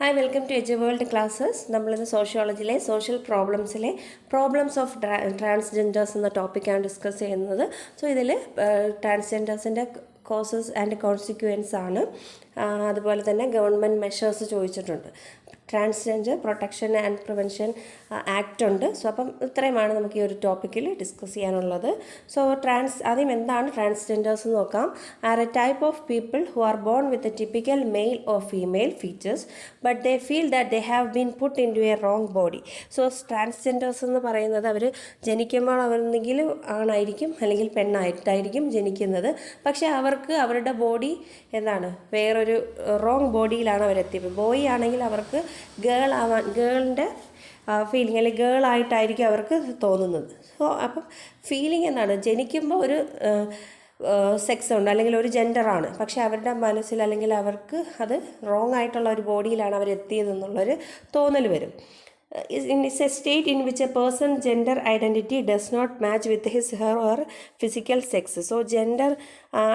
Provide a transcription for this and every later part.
Hi welcome to edge world classes. നമ്മളിന്ന് സോഷ്യോളജിയിലെ social problems of transgenders എന്ന ടോപ്പിക്കാണ് ഡിസ്കസ് ചെയ്യുന്നത്. സോ ഇതിൽ ട്രാൻസ്ജെൻഡേഴ്സിൻ്റെ കോസസ് ആൻഡ് കോൺസിക്വൻസ് ആണ്. അതുപോലെ തന്നെ ഗവൺമെൻറ് മെഷേഴ്സ് ചോദിച്ചിട്ടുണ്ട്. Transgender protection and prevention act ഉണ്ട്. സോ അപ്പം ഇത്രയുമാണ് നമുക്ക് ഈ ഒരു ടോപ്പിക്കിൽ ഡിസ്കസ് ചെയ്യാനുള്ളത്. സോ ആദ്യം എന്താണ് ട്രാൻസ്ജെൻഡേഴ്സ് എന്ന് നോക്കാം. Are a type of people who are born with a typical male or female features but they feel that they have been put in to a wrong body. So transgenders എന്ന് പറയുന്നത് അവർ ജനിക്കുമ്പോൾ അവരെന്തെങ്കിലും ആണായിരിക്കും അല്ലെങ്കിൽ പെണ്ണായിട്ടായിരിക്കും ജനിക്കുന്നത്. പക്ഷേ അവർക്ക് അവരുടെ ബോഡി എന്താണ് വേറൊരു റോങ് ബോഡിയിലാണ് അവരെത്തിയത്. ബോയ് ആണെങ്കിൽ അവർക്ക് ഗേളിൻ്റെ ഫീലിംഗ് അല്ലെങ്കിൽ ഗേളായിട്ടായിരിക്കും അവർക്ക് തോന്നുന്നത്. സോ അപ്പം ഫീലിംഗ് എന്താണ്, ജനിക്കുമ്പോൾ ഒരു സെക്സ് ഉണ്ട് അല്ലെങ്കിൽ ഒരു ജെൻഡറാണ്, പക്ഷേ അവരുടെ മനസ്സിൽ അല്ലെങ്കിൽ അവർക്ക് അത് റോങ് ആയിട്ടുള്ള ഒരു ബോഡിയിലാണ് അവരെത്തിയതെന്നുള്ളൊരു തോന്നൽ വരും. It's a state in which a person's gender identity does not match with her or physical sex. So gender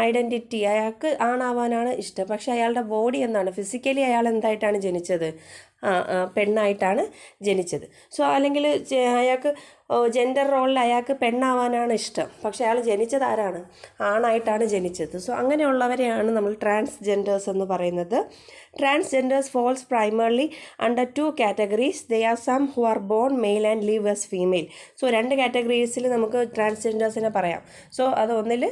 identity അയാൾക്ക് ആണാവാനാണ് ഇഷ്ടം, പക്ഷേ അയാളുടെ ബോഡി എന്താണ്, ഫിസിക്കലി അയാൾ എന്തായിട്ടാണ് ജനിച്ചത്, പെണ്ണായിട്ടാണ് ജനിച്ചത്. സോ അല്ലെങ്കിൽ അയാൾക്ക് ജെൻഡർ റോളിൽ അയാൾക്ക് പെണ്ണാവാനാണ് ഇഷ്ടം, പക്ഷേ അയാൾ ജനിച്ചത് ആരാണ്, ആണായിട്ടാണ് ജനിച്ചത്. സോ അങ്ങനെയുള്ളവരെയാണ് നമ്മൾ ട്രാൻസ്ജെൻഡേഴ്സ് എന്ന് പറയുന്നത്. Transgenders falls primarily under two categories. They are some who are born male and live as female. So രണ്ട് കാറ്റഗറീസിൽ നമുക്ക് ട്രാൻസ്ജെൻഡേഴ്സിനെ പറയാം. സോ അത് ഒന്നിൽ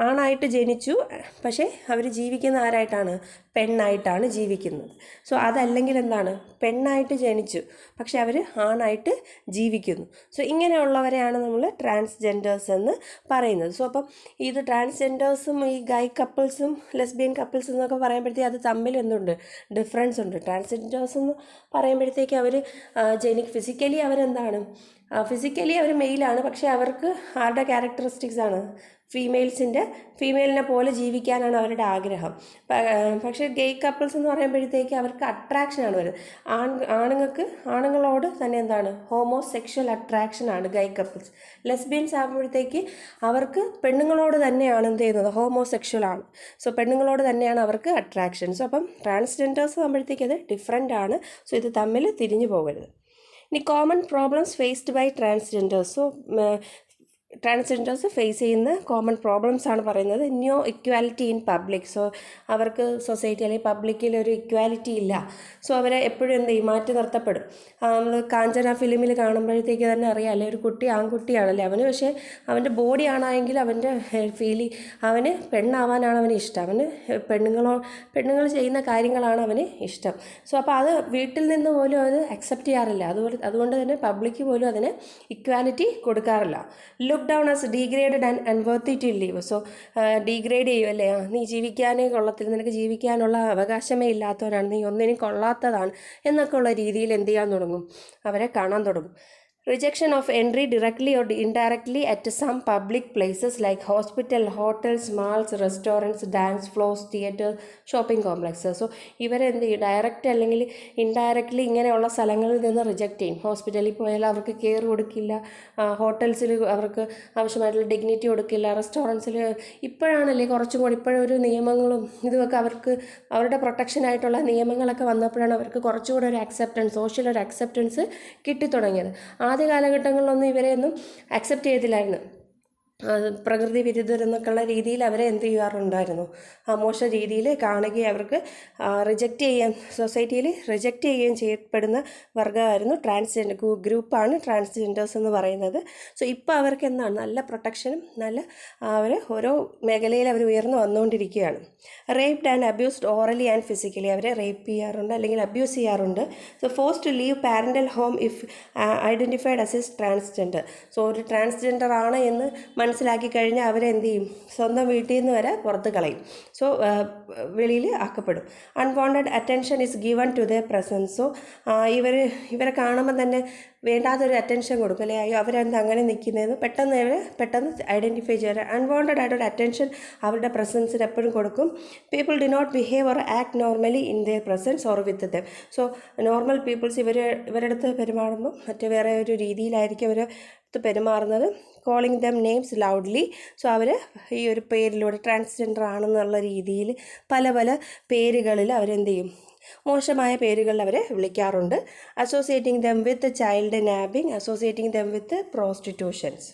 ആണായിട്ട് ജനിച്ചു, പക്ഷേ അവർ ജീവിക്കുന്ന ആരായിട്ടാണ്, പെണ്ണായിട്ടാണ് ജീവിക്കുന്നത്. സോ അതല്ലെങ്കിൽ എന്താണ്, പെണ്ണായിട്ട് ജനിച്ചു പക്ഷെ അവർ ആണായിട്ട് ജീവിക്കുന്നു. സോ ഇങ്ങനെയുള്ളവരെയാണ് നമ്മൾ ട്രാൻസ്ജെൻഡേഴ്സ് എന്ന് പറയുന്നത്. സോ അപ്പം ഇത് ട്രാൻസ്ജെൻഡേഴ്സും ഈ ഗൈ കപ്പിൾസും ലെസ്ബിയൻ കപ്പിൾസും എന്നൊക്കെ പറയുമ്പോഴത്തേക്ക് അത് തമ്മിൽ എന്തുണ്ട്, ഡിഫറൻസ് ഉണ്ട്. ട്രാൻസ്ജെൻഡേഴ്സ് എന്ന് പറയുമ്പോഴത്തേക്ക് അവർ ഫിസിക്കലി അവരെന്താണ്, ഫിസിക്കലി അവർ മെയിലാണ്, പക്ഷേ അവർക്ക് ആരുടെ ക്യാരക്ടറിസ്റ്റിക്സ് ആണ്, ഫീമെയിലിനെ പോലെ ജീവിക്കാനാണ് അവരുടെ ആഗ്രഹം. പക്ഷേ ഗെയ് കപ്പിൾസ് എന്ന് പറയുമ്പോഴത്തേക്ക് അവർക്ക് അട്രാക്ഷനാണ് വരുന്നത്. ആണുങ്ങളോട് തന്നെ എന്താണ്, ഹോമോസെക്ഷൽ അട്രാക്ഷനാണ് ഗൈ കപ്പിൾസ്. ലെസ്ബിയൻസ് ആകുമ്പോഴത്തേക്ക് അവർക്ക് പെണ്ണുങ്ങളോട് തന്നെയാണ് എന്ത് ചെയ്യുന്നത്, ഹോമോസെക്ഷൽ ആണ്. സോ പെണ്ണുങ്ങളോട് തന്നെയാണ് അവർക്ക് അട്രാക്ഷൻ. സോ അപ്പം ട്രാൻസ്ജെൻഡേഴ്സ് ആകുമ്പോഴത്തേക്ക് അത് ഡിഫറെൻ്റ് ആണ്. സോ ഇത് തമ്മിൽ തിരിഞ്ഞു പോകരുത്. ഇനി common problems faced by transgenders. So transgenders face ചെയ്യുന്ന കോമൺ പ്രോബ്ലംസ് ആണ് പറയുന്നത്. No equality in public. So അവർക്ക് സൊസൈറ്റി അല്ലെങ്കിൽ പബ്ലിക്കിൽ ഒരു ഇക്വാലിറ്റി ഇല്ല. സോ അവരെ എപ്പോഴും എന്ത് ചെയ്യും, മാറ്റി നിർത്തപ്പെടും. നമ്മൾ കാഞ്ചന ഫിലിമിൽ കാണുമ്പോഴത്തേക്ക് തന്നെ അറിയാം, അല്ലെ ഒരു കുട്ടി ആൺകുട്ടിയാണല്ലേ അവന്, പക്ഷേ അവൻ്റെ ബോഡി ആണെങ്കിൽ അവൻ്റെ അവന് പെണ്ണാവാനാണ് അവന് ഇഷ്ടം. അവന് പെണ്ണുങ്ങൾ ചെയ്യുന്ന കാര്യങ്ങളാണ് അവന് ഇഷ്ടം. സോ അപ്പോൾ അത് വീട്ടിൽ നിന്ന് പോലും അത് അക്സെപ്റ്റ് ചെയ്യാറില്ല. അതുകൊണ്ട് തന്നെ പബ്ലിക്ക് പോലും അതിന് ഇക്വാലിറ്റി കൊടുക്കാറില്ല. Down as degraded and unworthy to live. So degrade ചെയ്യും അല്ലേ, നീ ജീവിക്കാനേ കൊള്ളത്തില്ല, നിനക്ക് ജീവിക്കാനുള്ള അവകാശമേ ഇല്ലാത്തവരാണ്, നീ ഒന്നിനും കൊള്ളാത്തതാണ് എന്നൊക്കെ ഉള്ള രീതിയിൽ എന്ത് ചെയ്യാൻ തുടങ്ങും, അവരെ കാണാൻ തുടങ്ങും. Rejection of entry directly or indirectly at some public places like hospital, hotels, malls, restaurants, dance floors, theatre, shopping complexes. So ഇവരെന്ത് ചെയ്യും, ഡയറക്റ്റ് അല്ലെങ്കിൽ ഇൻഡയറക്റ്റ്ലി ഇങ്ങനെയുള്ള സ്ഥലങ്ങളിൽ നിന്ന് റിജക്റ്റ് ചെയ്യും. ഹോസ്പിറ്റലിൽ പോയാൽ അവർക്ക് കെയർ കൊടുക്കില്ല, ഹോട്ടൽസിൽ അവർക്ക് ആവശ്യമായിട്ടുള്ള ഡിഗ്നിറ്റി കൊടുക്കില്ല, റെസ്റ്റോറൻറ്റ്സിൽ ഇപ്പോഴാണല്ലേ കുറച്ചും കൂടി ഇപ്പോഴൊരു നിയമങ്ങളും ഇതുമൊക്കെ അവർക്ക് അവരുടെ പ്രൊട്ടക്ഷനായിട്ടുള്ള നിയമങ്ങളൊക്കെ വന്നപ്പോഴാണ് അവർക്ക് കുറച്ചുകൂടെ ഒരു അക്സെപ്റ്റൻസ്, സോഷ്യൽ ഒരു അക്സെപ്റ്റൻസ് കിട്ടിത്തുടങ്ങിയത്. ആദ്യ കാലഘട്ടങ്ങളിലൊന്നും ഇവരെയൊന്നും അക്സെപ്റ്റ് ചെയ്തില്ലായിരുന്നു. പ്രകൃതി വിരുദ്ധരെന്നൊക്കെയുള്ള രീതിയിൽ അവരെ എന്ത് ചെയ്യാറുണ്ടായിരുന്നു, മോശ രീതിയിൽ കാണുകയും അവർക്ക് സൊസൈറ്റിയിൽ റിജക്റ്റ് ചെയ്യുകയും ചെയ്യപ്പെടുന്ന വർഗ്ഗമായിരുന്നു ഗ്രൂപ്പാണ് ട്രാൻസ്ജെൻഡേഴ്സ് എന്ന് പറയുന്നത്. സോ ഇപ്പോൾ അവർക്ക് എന്താണ്, നല്ല പ്രൊട്ടക്ഷനും അവർ ഓരോ മേഖലയിൽ അവർ ഉയർന്നു വന്നുകൊണ്ടിരിക്കുകയാണ്. Raped and abused orally and physically, അവരെ റേപ്പ് ചെയ്യാറുണ്ട് അല്ലെങ്കിൽ അബ്യൂസ് ചെയ്യാറുണ്ട്. So force to leave parental home if identified as a transgender. So ഒരു ട്രാൻസ്ജെൻഡർ ആണ് എന്ന് മനസ്സിലാക്കി കഴിഞ്ഞാൽ അവരെന്ത് ചെയ്യും, സ്വന്തം വീട്ടിൽ നിന്ന് വരെ പുറത്ത് കളയും. സോ വെളിയിൽ ആക്കപ്പെടും. Unwanted attention is given to their presence. So ഇവരെ കാണുമ്പോൾ തന്നെ വേണ്ടാത്തൊരു അറ്റൻഷൻ കൊടുക്കും, അല്ലെ അയ്യോ അവരെന്താ അങ്ങനെ നിൽക്കുന്നതെന്ന് പെട്ടെന്ന് ഐഡൻറ്റിഫൈ ചെയ്യാൻ അൺവാണ്ടഡ് ആയിട്ടൊരു അറ്റൻഷൻ അവരുടെ പ്രസൻസിൽ എപ്പോഴും കൊടുക്കും. People do not behave or act normally in their presence or with them. So normal peoples ഇവരുടെ അടുത്ത് പെരുമാറുമ്പോൾ വേറെ ഒരു രീതിയിലായിരിക്കും ഇവർ പെരുമാറുന്നത്. Calling them names loudly. So അവർ ഈ ഒരു പേരിലൂടെ ട്രാൻസ്ജെൻഡർ ആണെന്നുള്ള രീതിയിൽ പല പേരുകളിൽ അവരെന്ത് ചെയ്യും, മോശമായ പേരുകളിൽ അവരെ വിളിക്കാറുണ്ട്. Associating them with child nabbing, associating them with prostitutions.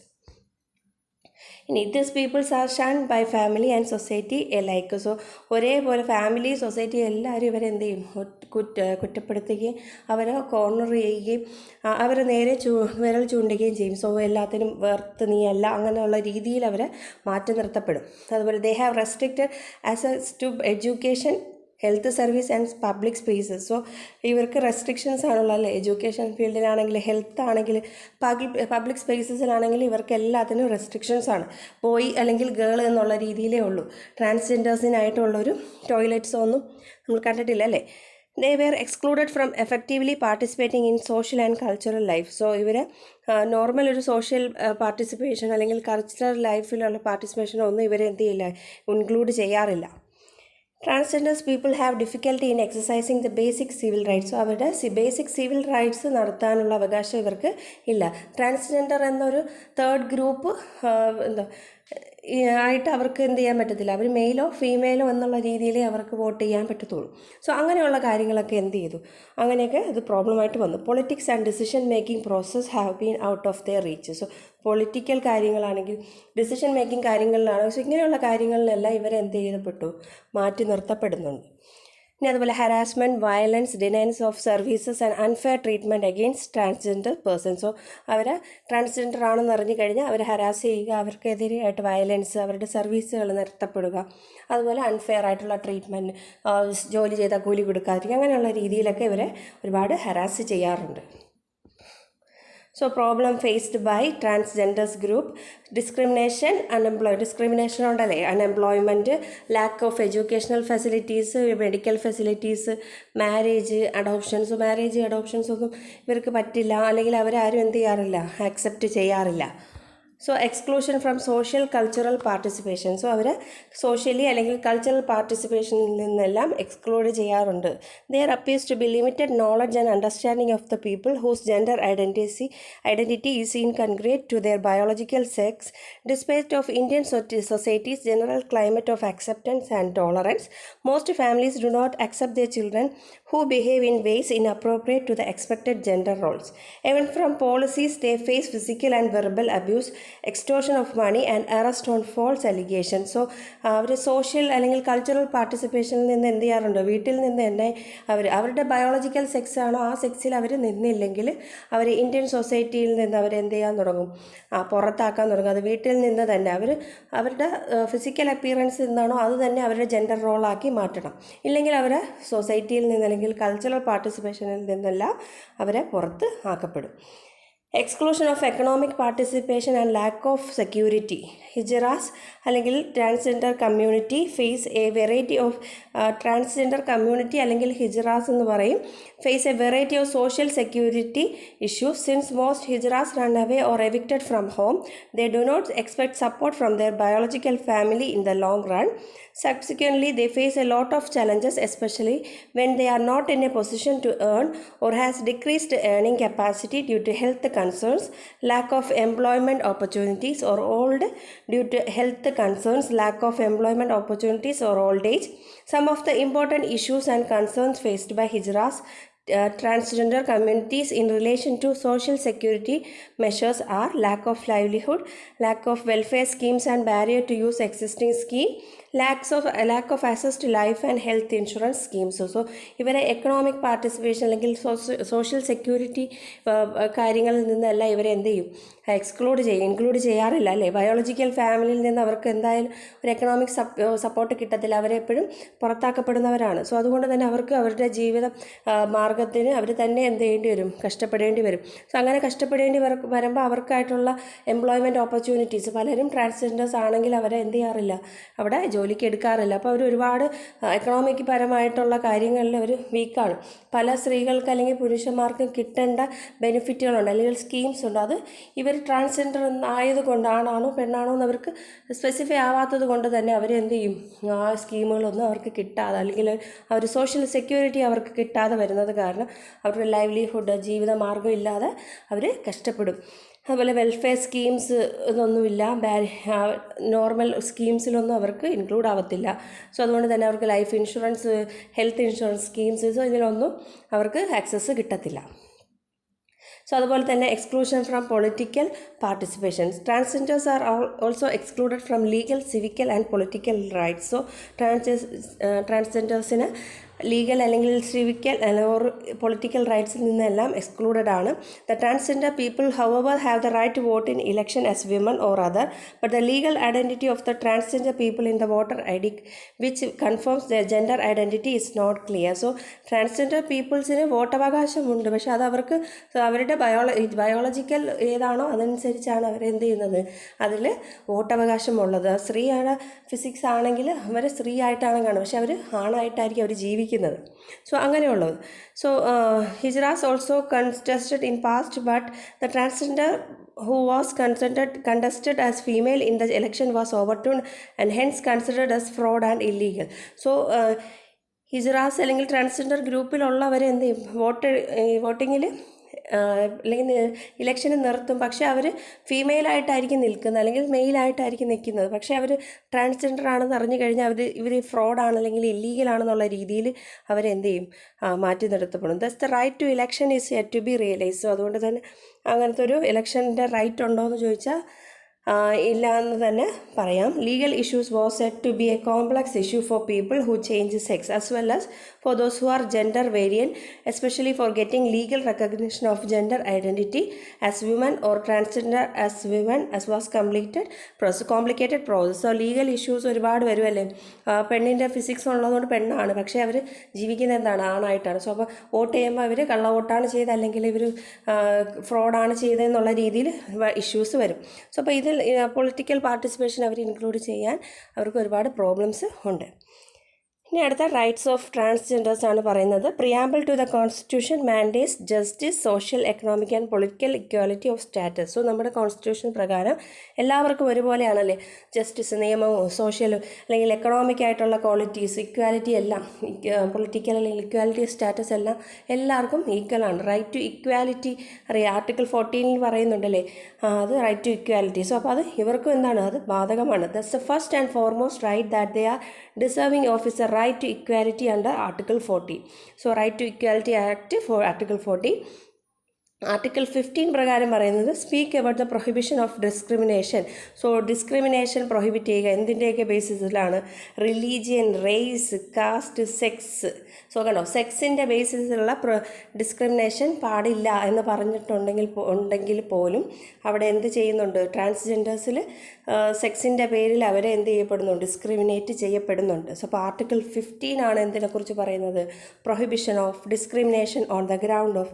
ഇനി these peoples are shun by family and society alike. So ഒരേപോലെ ഫാമിലി സൊസൈറ്റി എല്ലാവരും ഇവരെന്ത് ചെയ്യും, കുറ്റപ്പെടുത്തുകയും അവരെ കോർണർ ചെയ്യുകയും അവരെ നേരെ വിരൽ ചൂണ്ടുകയും ചെയ്യും. സോ എല്ലാത്തിനും വെർത്ത് നീയല്ല അങ്ങനെയുള്ള രീതിയിൽ അവരെ മാറ്റി നിർത്തപ്പെടും. അതുപോലെ they have restricted access to education, health service and public spaces. So ഇവർക്ക് റെസ്ട്രിക്ഷൻസ് ആണുള്ളത് അല്ലേ, എഡ്യൂക്കേഷൻ ഫീൽഡിലാണെങ്കിൽ, ഹെൽത്ത് ആണെങ്കിൽ, പബ്ലിക് സ്പേസസിലാണെങ്കിൽ ഇവർക്ക് എല്ലാത്തിനും റെസ്ട്രിക്ഷൻസ് ആണ്. ബോയ് അല്ലെങ്കിൽ ഗേൾ എന്നുള്ള രീതിയിലേ ഉള്ളൂ. ട്രാൻസ്ജെൻഡേഴ്സിനായിട്ടുള്ളൊരു ടോയ്ലറ്റ്സോ ഒന്നും നമ്മൾ കണ്ടിട്ടില്ല അല്ലേ. They were excluded from effectively participating in social and cultural life. So ഇവർ നോർമൽ ഒരു സോഷ്യൽ പാർട്ടിസിപ്പേഷൻ അല്ലെങ്കിൽ കൾച്ചറൽ ലൈഫിലുള്ള പാർട്ടിസിപ്പേഷനോ ഒന്നും ഇവരെ എന്ത് ചെയ്യില്ല, ഇൻക്ലൂഡ് ചെയ്യാറില്ല. Transgenders people have difficulty in exercising the basic civil rights. So അവരുടെ ബേസിക് സിവിൽ റൈറ്റ്സ് നടത്താനുള്ള അവകാശം ഇവർക്ക് ഇല്ല. ട്രാൻസ്ജെൻഡർ എന്നൊരു തേർഡ് ഗ്രൂപ്പ് ആയിട്ട് അവർക്ക് എന്ത് ചെയ്യാൻ പറ്റത്തില്ല. അവർ മെയിലോ ഫീമെയിലോ എന്നുള്ള രീതിയിലേ അവർക്ക് വോട്ട് ചെയ്യാൻ പറ്റത്തുള്ളൂ. സോ അങ്ങനെയുള്ള കാര്യങ്ങളൊക്കെ എന്ത് ചെയ്തു, അങ്ങനെയൊക്കെ അത് പ്രോബ്ലമായിട്ട് വന്നു. Politics and decision making process have been out of their reach. So political കാര്യങ്ങളാണെങ്കിൽ, ഡിസിഷൻ മേക്കിംഗ് കാര്യങ്ങളിലാണ്. സോ ഇങ്ങനെയുള്ള കാര്യങ്ങളിലെല്ലാം ഇവരെന്ത് ചെയ്യപ്പെട്ടു, മാറ്റി നിർത്തപ്പെടുന്നുണ്ട്. ഇനി അതുപോലെ harassment, violence, denials of services and unfair treatment against transgender person. So അവരെ ട്രാൻസ്ജെൻഡർ ആണെന്ന് അറിഞ്ഞു കഴിഞ്ഞാൽ അവരെ ഹരാസ് ചെയ്യുക, അവർക്കെതിരെയായിട്ട് വയലൻസ്, അവരുടെ സർവീസുകൾ നിർത്തപ്പെടുക, അതുപോലെ അൺഫെയർ ആയിട്ടുള്ള ട്രീറ്റ്മെൻറ്റ്, ജോലി ചെയ്താൽ കൂലി കൊടുക്കാതിരിക്കുക, അങ്ങനെയുള്ള രീതിയിലൊക്കെ ഇവരെ ഒരുപാട് ഹരാസ് ചെയ്യാറുണ്ട്. So problem faced by transgenders group: discrimination, discrimination ഉണ്ടല്ലേ, unemployment, lack of educational facilities, medical facilities, marriage, adoptions. adoptions ഒന്നും ഇവർക്ക് പറ്റില്ല, അല്ലെങ്കിൽ അവരാരും എന്ത് ചെയ്യാറില്ല, ആക്സെപ്റ്റ് ചെയ്യാറില്ല. So exclusion from social cultural participation. So അവർ സോഷ്യലി അല്ലെങ്കിൽ കൾച്ചറൽ പാർട്ടിസിപ്പേഷനിൽ നിന്നെല്ലാം എക്സ്ക്ലൂഡ് ചെയ്യാറുണ്ട്. There appears to be limited knowledge and understanding of the people whose gender identity is incongruent to their biological sex. Despite of Indian societies general climate of acceptance and tolerance, most families do not accept their children who behave in ways inappropriate to the expected gender roles. Even from policies, they face physical and verbal abuse, extortion of money and arrest on false allegations. So അവർ social അല്ലെങ്കിൽ cultural പാർട്ടിസിപ്പേഷനിൽ നിന്ന് എന്ത് ചെയ്യാറുണ്ട്, വീട്ടിൽ നിന്ന് തന്നെ അവരുടെ ബയോളജിക്കൽ സെക്സ് ആണോ ആ സെക്സിൽ അവർ നിന്നില്ലെങ്കിൽ അവർ ഇന്ത്യൻ സൊസൈറ്റിയിൽ നിന്ന് അവരെന്ത് ചെയ്യാൻ തുടങ്ങും, പുറത്താക്കാൻ തുടങ്ങും. അത് വീട്ടിൽ നിന്ന് തന്നെ അവരുടെ ഫിസിക്കൽ അപ്പിയറൻസ് എന്താണോ അത് തന്നെ അവരുടെ ജെൻഡർ റോളാക്കി മാറ്റണം. ഇല്ലെങ്കിൽ അവരെ സൊസൈറ്റിയിൽ നിന്ന് അല്ലെങ്കിൽ കൾച്ചറൽ പാർട്ടിസിപ്പേഷനിൽ നിന്നെല്ലാം അവരെ പുറത്ത് ആക്കപ്പെടും. Exclusion of economic participation and lack of security. Hijras അല്ലെങ്കിൽ transgender community face a variety of transgender community അല്ലെങ്കിൽ ഹിജറാസ് എന്ന് പറയും, face a variety of social security issues. Since most hijras run away or evicted from home, they do not expect support from their biological family in the long run. Subsequently, they face a lot of challenges, especially when they are not in a position to earn or has decreased earning capacity due to health concerns, lack of employment opportunities, or old due to health concerns, lack of employment opportunities, or old age. Some of the important issues and concerns faced by Hijras transgender communities in relation to social security measures are lack of livelihood, lack of welfare schemes and barrier to use existing scheme, lack of access to life and health insurance schemes. So ഇവരെ economic participation അല്ലെങ്കിൽ social security കാര്യങ്ങളിൽ നിന്നെല്ലാം ഇവരെ എന്ത് ചെയ്യും, include ചെയ്യാറില്ല അല്ലേ. Biological ഫാമിലിയിൽ നിന്ന് അവർക്ക് എന്തായാലും ഒരു എക്കണോമിക് സപ്പോർട്ട് കിട്ടത്തില്ല, അവരെപ്പോഴും പുറത്താക്കപ്പെടുന്നവരാണ്. സോ അതുകൊണ്ട് തന്നെ അവർക്ക് അവരുടെ ജീവിതം മാർഗത്തിന് അവർ തന്നെ എന്ത് ചെയ്യേണ്ടി വരും, കഷ്ടപ്പെടേണ്ടി വരും. സോ അങ്ങനെ കഷ്ടപ്പെടേണ്ടി വരുമ്പോൾ അവർക്കായിട്ടുള്ള എംപ്ലോയ്മെൻറ്റ് ഓപ്പർച്യൂണിറ്റീസ്, പലരും ട്രാൻസ്ജെൻഡേഴ്സ് ആണെങ്കിൽ അവരെ എന്ത് ചെയ്യാറില്ല, അവിടെ ജോലിക്ക് എടുക്കാറില്ല. അപ്പോൾ അവർ ഒരുപാട് എക്കണോമിക് പരമായിട്ടുള്ള കാര്യങ്ങളിൽ അവർ വീക്കാണ്. പല സ്ത്രീകൾക്ക് അല്ലെങ്കിൽ പുരുഷന്മാർക്കും കിട്ടേണ്ട ബെനിഫിറ്റുകളുണ്ട് അല്ലെങ്കിൽ സ്കീംസ് ഉണ്ട്, അത് ഇവർ ട്രാൻസ്ജെൻഡർ ആയതുകൊണ്ട്, ആണാണോ പെണ്ണാണോ എന്ന് അവർക്ക് സ്പെസിഫൈ ആവാത്തത് കൊണ്ട് തന്നെ അവരെന്ത് ചെയ്യും, ആ സ്കീമുകളൊന്നും അവർക്ക് കിട്ടാതെ അല്ലെങ്കിൽ അവർ സോഷ്യൽ സെക്യൂരിറ്റി അവർക്ക് കിട്ടാതെ വരുന്നത് കാരണം അവരുടെ ലൈവ്ലിഹുഡ്, ജീവിത മാർഗ്ഗം ഇല്ലാതെ അവർ കഷ്ടപ്പെടും. അതുപോലെ വെൽഫെയർ സ്കീംസ് ഇതൊന്നുമില്ല, നോർമൽ സ്കീംസിലൊന്നും അവർക്ക് ഇൻക്ലൂഡ് ആവത്തില്ല. സോ അതുകൊണ്ട് തന്നെ അവർക്ക് life insurance, health insurance schemes, so ഇതിലൊന്നും അവർക്ക് ആക്സസ് കിട്ടത്തില്ല. സോ അതുപോലെ തന്നെ exclusion from political participations. Transgenders are also excluded from legal, civical and political rights. So ട്രാൻസ്ജെൻഡേഴ്സിന് ലീഗൽ അല്ലെങ്കിൽ സിവിക്കൽ ഓർ പൊളിറ്റിക്കൽ റൈറ്റ്സിൽ നിന്നെല്ലാം എക്സ്ക്ലൂഡഡ് ആണ്. The transgender people however have the right to vote in election as women or other, but the legal identity of the transgender people in the voter ID which confirms the gender identity is not clear. So transgender പീപ്പിൾസിന് വോട്ടവകാശമുണ്ട്, പക്ഷെ അത് അവർക്ക് അവരുടെ biological ഏതാണോ അതനുസരിച്ചാണ് അവരെന്ത് ചെയ്യുന്നത്, അതിൽ വോട്ടവകാശമുള്ളത്. സ്ത്രീയാണ്, ഫിസിക്സ് ആണെങ്കിൽ അവർ സ്ത്രീ ആയിട്ടാണ് കാണുന്നത്, പക്ഷെ അവർ ആണായിട്ടായിരിക്കും അവർ ജീവിക്കുന്നത്. സോ അങ്ങനെയുള്ളത്. So hijras also contested in past, but the transgender who was contested as female in the election was overturned and hence considered as fraud and illegal. So ഹിജ്റാസ് അല്ലെങ്കിൽ ട്രാൻസ്ജെൻഡർ ഗ്രൂപ്പിലുള്ളവർ എന്ത് ചെയ്യും, വോട്ടിങ്ങിൽ അല്ലെങ്കിൽ ഇലക്ഷന് നിർത്തും, പക്ഷേ അവർ ഫീമെയിലായിട്ടായിരിക്കും നിൽക്കുന്നത് അല്ലെങ്കിൽ മെയിലായിട്ടായിരിക്കും നിൽക്കുന്നത്. പക്ഷേ അവർ ട്രാൻസ്ജെൻഡർ ആണെന്ന് അറിഞ്ഞു കഴിഞ്ഞാൽ ഇവർ ഫ്രോഡാണ് അല്ലെങ്കിൽ ഇല്ലീഗലാണെന്നുള്ള രീതിയിൽ അവരെന്ത് ചെയ്യും, മാറ്റി നിർത്തപ്പെടും. Thus the right to election is yet to be realise. So അതുകൊണ്ട് തന്നെ അങ്ങനത്തെ ഒരു ഇലക്ഷൻ്റെ റൈറ്റ് ഉണ്ടോ എന്ന് ചോദിച്ചാൽ ഇല്ല എന്ന് തന്നെ പറയാം. Legal issues was set to be a complex issue for people who change sex as well as for those who are gender variant, especially for getting legal recognition of gender identity as women or transgender as women as was complicated process. So legal issues ഒരുപാട് വരുമല്ലേ. പെണ്ണിൻ്റെ physics ഉള്ളതുകൊണ്ട് പെണ്ണാണ്, പക്ഷേ അവർ ജീവിക്കുന്നത് എന്താണ്, ആണായിട്ടാണ്. So അപ്പോൾ vote ചെയ്യുമ്പോൾ അവർ കള്ള വോട്ടാണ് ചെയ്തത് അല്ലെങ്കിൽ ഇവർ ഫ്രോഡാണ് ചെയ്തതെന്നുള്ള രീതിയിൽ ഇഷ്യൂസ് വരും. സോ അപ്പോൾ ഇതിൽ പൊളിറ്റിക്കൽ പാർട്ടിസിപ്പേഷൻ അവർ ഇൻക്ലൂഡ് ചെയ്യാൻ അവർക്ക് ഒരുപാട് പ്രോബ്ലംസ് ഉണ്ട്. ഇനി അടുത്ത റൈറ്റ്സ് ഓഫ് ട്രാൻസ്ജെൻഡേഴ്സ് ആണ് പറയുന്നത്. Preamble to the constitution mandates justice, social, economic and political equality of status. So നമ്മുടെ കോൺസ്റ്റിറ്റ്യൂഷൻ പ്രകാരം എല്ലാവർക്കും ഒരുപോലെയാണല്ലേ ജസ്റ്റിസ്, നിയമവും സോഷ്യലും അല്ലെങ്കിൽ എക്കണോമിക് ആയിട്ടുള്ള ക്വാളിറ്റീസ്, ഇക്വാലിറ്റി എല്ലാം, പൊളിറ്റിക്കൽ അല്ലെങ്കിൽ ഇക്വാലിറ്റി സ്റ്റാറ്റസ് എല്ലാം എല്ലാവർക്കും ഈക്വലാണ്. റൈറ്റ് ടു ഇക്വാലിറ്റി അറിയാം, ആർട്ടിക്കിൾ 14 പറയുന്നുണ്ടല്ലേ, അത് റൈറ്റ് ടു ഇക്വാലിറ്റി. സോ അപ്പോൾ അത് ഇവർക്കും എന്താണ്, അത് ബാധകമാണ്. That's the first and foremost right that they are deserving of is a right to equality under Article 40. So Right to Equality Act for Article 40. Article 15 പ്രകാരം പറയുന്നത് speak about the prohibition of discrimination. So discrimination prohibit ചെയ്യുക എന്തിൻ്റെയൊക്കെ ബേസിസിലാണ്, religion, race, caste, sex. So കണ്ടോ, സെക്സിൻ്റെ ബേസിസിലുള്ള discrimination പാടില്ല എന്ന് പറഞ്ഞിട്ടുണ്ടെങ്കിൽ പോലും അവിടെ എന്ത് ചെയ്യുന്നുണ്ട്, ട്രാൻസ്ജെൻഡേഴ്സിൽ സെക്സിൻ്റെ പേരിൽ അവരെ എന്ത് ചെയ്യപ്പെടുന്നുണ്ട്, ഡിസ്ക്രിമിനേറ്റ് ചെയ്യപ്പെടുന്നുണ്ട്. സോ അപ്പോൾ ആർട്ടിക്കിൾ 15 ആണ് എന്തിനെക്കുറിച്ച് പറയുന്നത്, prohibition of discrimination on the ground of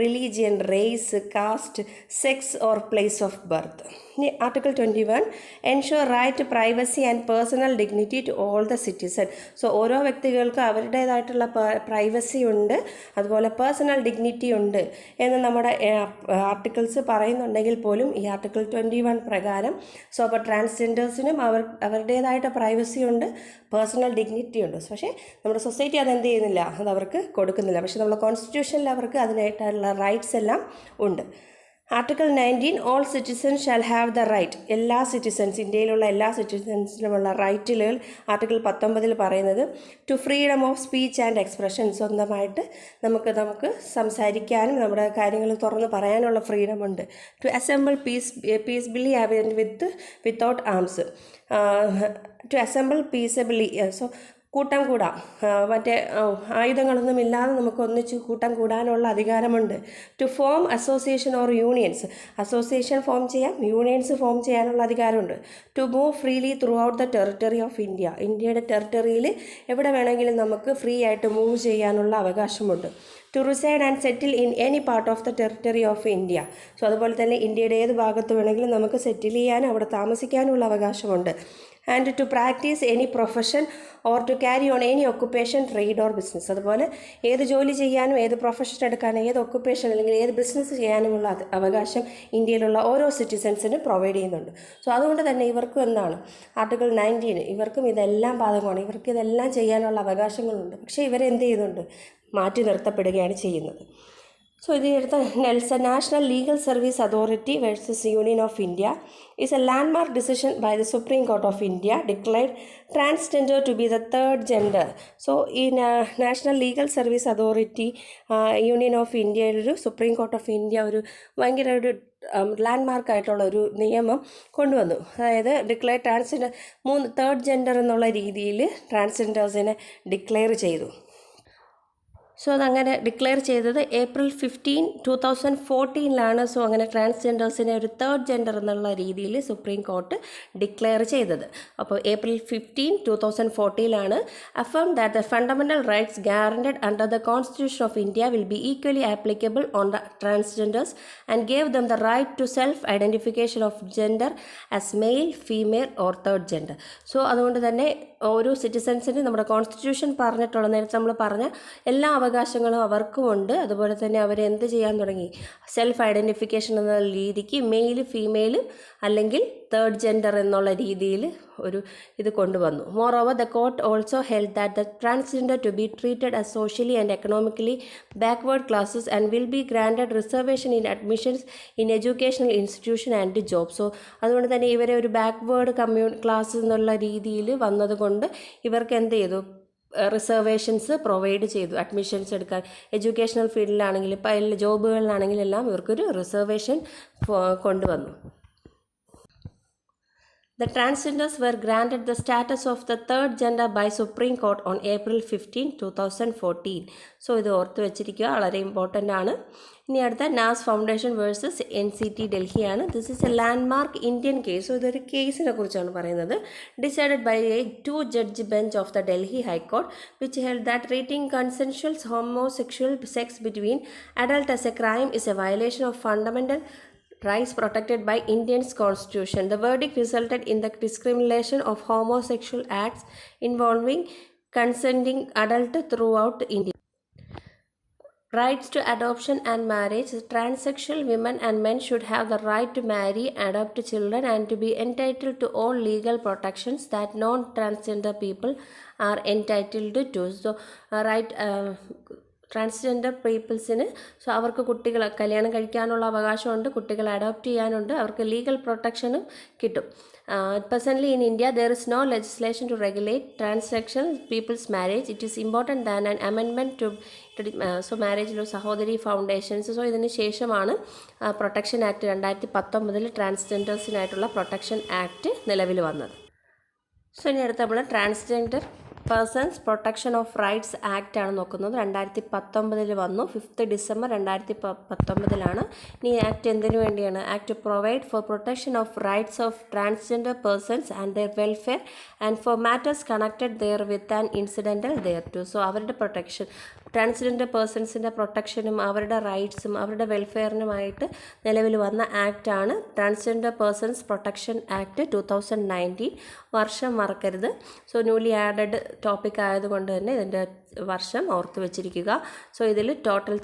religion, race, caste, sex or place of birth. ഇനി article 21 ensure right to privacy and personal dignity to all the citizen. So ഓരോ വ്യക്തികൾക്കും അവരുടേതായിട്ടുള്ള privacy ഉണ്ട്, അതുപോലെ പേഴ്സണൽ ഡിഗ്നിറ്റി ഉണ്ട് എന്ന് നമ്മുടെ articles പറയുന്നുണ്ടെങ്കിൽ പോലും ഈ ആർട്ടിക്കിൾ 21 പ്രകാരം സോ അപ്പോൾ ട്രാൻസ്ജെൻഡേഴ്സിനും അവരുടേതായിട്ട് പ്രൈവസി ഉണ്ട്, പേഴ്സണൽ ഡിഗ്നിറ്റി ഉണ്ട്. പക്ഷേ നമ്മുടെ സൊസൈറ്റി അതെന്ത് ചെയ്യുന്നില്ല, അത് അവർക്ക് കൊടുക്കുന്നില്ല. പക്ഷേ നമ്മുടെ കോൺസ്റ്റിറ്റ്യൂഷനിൽ അവർക്ക് അതിനായിട്ടുള്ള റൈറ്റ്സ് എല്ലാം ഉണ്ട്. Article 19 all citizens shall have the right. എല്ലാ സിറ്റിസൺസ്, ഇന്ത്യയിലുള്ള എല്ലാ സിറ്റിസൺസിനുമുള്ള റൈറ്റുകൾ ആർട്ടിക്കിൾ 19 പറയുന്നത് to freedom of speech and expression. സ്വന്തമായിട്ട് നമുക്ക് സംസാരിക്കാനും നമ്മുടെ കാര്യങ്ങൾ തുറന്ന് പറയാനുള്ള ഫ്രീഡമുണ്ട്. To assemble peacefully and without arms. To assemble peaceably. So കൂട്ടം കൂടാം, മറ്റേ ആയുധങ്ങളൊന്നും ഇല്ലാതെ നമുക്ക് ഒന്നിച്ച് കൂട്ടം കൂടാനുള്ള അധികാരമുണ്ട്. To form association or unions. Association form ചെയ്യാം, യൂണിയൻസ് ഫോം ചെയ്യാനുള്ള അധികാരമുണ്ട്. To move freely throughout the territory of India. ഇന്ത്യയുടെ ടെറിട്ടറിയിൽ എവിടെ വേണമെങ്കിലും നമുക്ക് ഫ്രീ ആയിട്ട് മൂവ് ചെയ്യാനുള്ള അവകാശമുണ്ട്. To reside and settle in any part of the territory of India. So അതുപോലെ തന്നെ ഇന്ത്യയുടെ ഏത് ഭാഗത്ത് വേണമെങ്കിലും നമുക്ക് സെറ്റിൽ ചെയ്യാനും അവിടെ താമസിക്കാനുള്ള അവകാശമുണ്ട്. And to practise any profession or to carry on any occupation, trade or business. അതുപോലെ ഏത് ജോലി ചെയ്യാനും ഏത് പ്രൊഫഷൻ എടുക്കാനും ഏത് ഒക്കുപ്പേഷൻ അല്ലെങ്കിൽ ഏത് ബിസിനസ് ചെയ്യാനുമുള്ള അവകാശം ഇന്ത്യയിലുള്ള ഓരോ സിറ്റിസൺസിനും പ്രൊവൈഡ് ചെയ്യുന്നുണ്ട്. സോ അതുകൊണ്ട് തന്നെ ഇവർക്കും എന്താണ് ആർട്ടിക്കിൾ 19 ഇവർക്കും ഇതെല്ലാം ബാധകമാണ്. ഇവർക്ക് ഇതെല്ലാം ചെയ്യാനുള്ള അവകാശങ്ങളുണ്ട്. പക്ഷേ ഇവരെന്ത് ചെയ്യുന്നുണ്ട്, മാറ്റി നിർത്തപ്പെടുകയാണ് ചെയ്യുന്നത്. So, ഇതിനടുത്ത NALSA national legal service authority versus union of India is a landmark decision by the Supreme Court of India declared transgender to be the third gender. So, in national legal service authority union of ഇന്ത്യയിലൊരു supreme court of India ഒരു ഭയങ്കര ഒരു landmark ആയിട്ടുള്ള ഒരു നിയമം കൊണ്ടുവന്നു. അതായത് declare transgender third gender എന്നുള്ള രീതിയിൽ ട്രാൻസ്ജെൻഡേഴ്സിനെ ഡിക്ലെയർ ചെയ്തു. സോ അതങ്ങനെ ഡിക്ലെയർ ചെയ്തത് April 15, 2014 സോ അങ്ങനെ ട്രാൻസ്ജെൻഡേഴ്സിനെ ഒരു തേർഡ് ജെൻഡർ എന്നുള്ള രീതിയിൽ സുപ്രീം കോർട്ട് ഡിക്ലെയർ ചെയ്തത്. അപ്പോൾ April 15, 2014 affirmed that the fundamental rights guaranteed under the Constitution of India will be equally applicable on the transgenders and gave them the right to self-identification of gender as male, female or third gender. So അതുകൊണ്ട് തന്നെ ഓരോ സിറ്റിസൺസിന് നമ്മുടെ constitution പറഞ്ഞിട്ടുള്ള നേരത്തെ നമ്മൾ പറഞ്ഞ എല്ലാ അവകാശങ്ങളും അവർക്കുമുണ്ട്. അതുപോലെ തന്നെ അവരെന്ത് ചെയ്യാൻ തുടങ്ങി, സെൽഫ് ഐഡൻറ്റിഫിക്കേഷൻ എന്ന രീതിക്ക് മെയിൽ, ഫീമെയിൽ അല്ലെങ്കിൽ തേർഡ് ജെൻഡർ എന്നുള്ള രീതിയിൽ ഒരു ഇത് കൊണ്ടുവന്നു. Moreover the court also held that the transgender to be treated as socially and economically backward classes and will be granted reservation in admissions in educational institution and job. So അതുകൊണ്ട് തന്നെ ഇവരെ ഒരു backward class എന്നുള്ള രീതിയിൽ വന്നതുകൊണ്ട് ഇവർക്ക് എന്ത് ചെയ്തു, റിസർവേഷൻസ് പ്രൊവൈഡ് ചെയ്തു. അഡ്മിഷൻസ് എടുക്കാൻ എഡ്യൂക്കേഷണൽ ഫീൽഡിലാണെങ്കിൽ ഇപ്പോൾ ജോബുകളിലാണെങ്കിലെല്ലാം ഇവർക്കൊരു റിസർവേഷൻ കൊണ്ടുവന്നു. The transgenders were granted the status of the third gender by Supreme Court on April 15, 2014. So ഇത് ഓർത്ത് വെച്ചിരിക്കുക, വളരെ ഇമ്പോർട്ടൻ്റ് ആണ്. ഇനി അടുത്ത നാസ് ഫൗണ്ടേഷൻ വേഴ്സസ് NCT ഡൽഹിയാണ്. This is a landmark Indian case. So ഇതൊരു കേസിനെ കുറിച്ചാണ് പറയുന്നത്. Decided by a 2-judge bench of the Delhi High Court, which held that treating consensual homosexual sex between adults as a crime is a violation of fundamental rights protected by Indian's constitution. The verdict resulted in the discrimination of homosexual acts involving consenting adults throughout India. Rights to adoption and marriage. Transsexual women and men should have the right to marry, adopt children and to be entitled to all legal protections that non-transgender people are entitled to. So, right transgender പീപ്പിൾസിന് so അവർക്ക് കുട്ടികളെ കല്യാണം കഴിക്കാനുള്ള അവകാശമുണ്ട്, കുട്ടികളെ adopt ചെയ്യാനുണ്ട്, അവർക്ക് legal പ്രൊട്ടക്ഷനും കിട്ടും. Presently in India there is no legislation to regulate transsexual people's marriage. It is important than an amendment to so മാരേജിലോ സഹോദരി ഫൗണ്ടേഷൻസ്. സോ ഇതിന് ശേഷമാണ് പ്രൊട്ടക്ഷൻ ആക്ട് 2019 ട്രാൻസ്ജെൻഡേഴ്സിനായിട്ടുള്ള പ്രൊട്ടക്ഷൻ ആക്ട് നിലവിൽ വന്നത്. സോ ഇനി അടുത്ത നമ്മൾ transgender persons protection of rights act ആണ് നോക്കുന്നത്. 2019 വന്നു, 5 ഡിസംബർ 2019. ഇനി ആക്ട് എന്തിനു വേണ്ടിയാണ്? Act provide for protection of rights of transgender persons and their welfare and for matters connected therewith and incidental thereto. So അവരുടെ protection, transgender പേഴ്സൺസിൻ്റെ പ്രൊട്ടക്ഷനും അവരുടെ റൈറ്റ്സും അവരുടെ വെൽഫെയറിനുമായിട്ട് നിലവിൽ വന്ന ആക്റ്റാണ് ട്രാൻസ്ജെൻഡർ പേഴ്സൺസ് പ്രൊട്ടക്ഷൻ ആക്ട് 2019. വർഷം മറക്കരുത്. സോ ന്യൂലി ആഡഡ് ടോപ്പിക് ആയതുകൊണ്ട് തന്നെ ഇതിൻ്റെ വർഷം ഓർത്ത് വെച്ചിരിക്കുക. സോ ഇതിൽ ടോട്ടൽ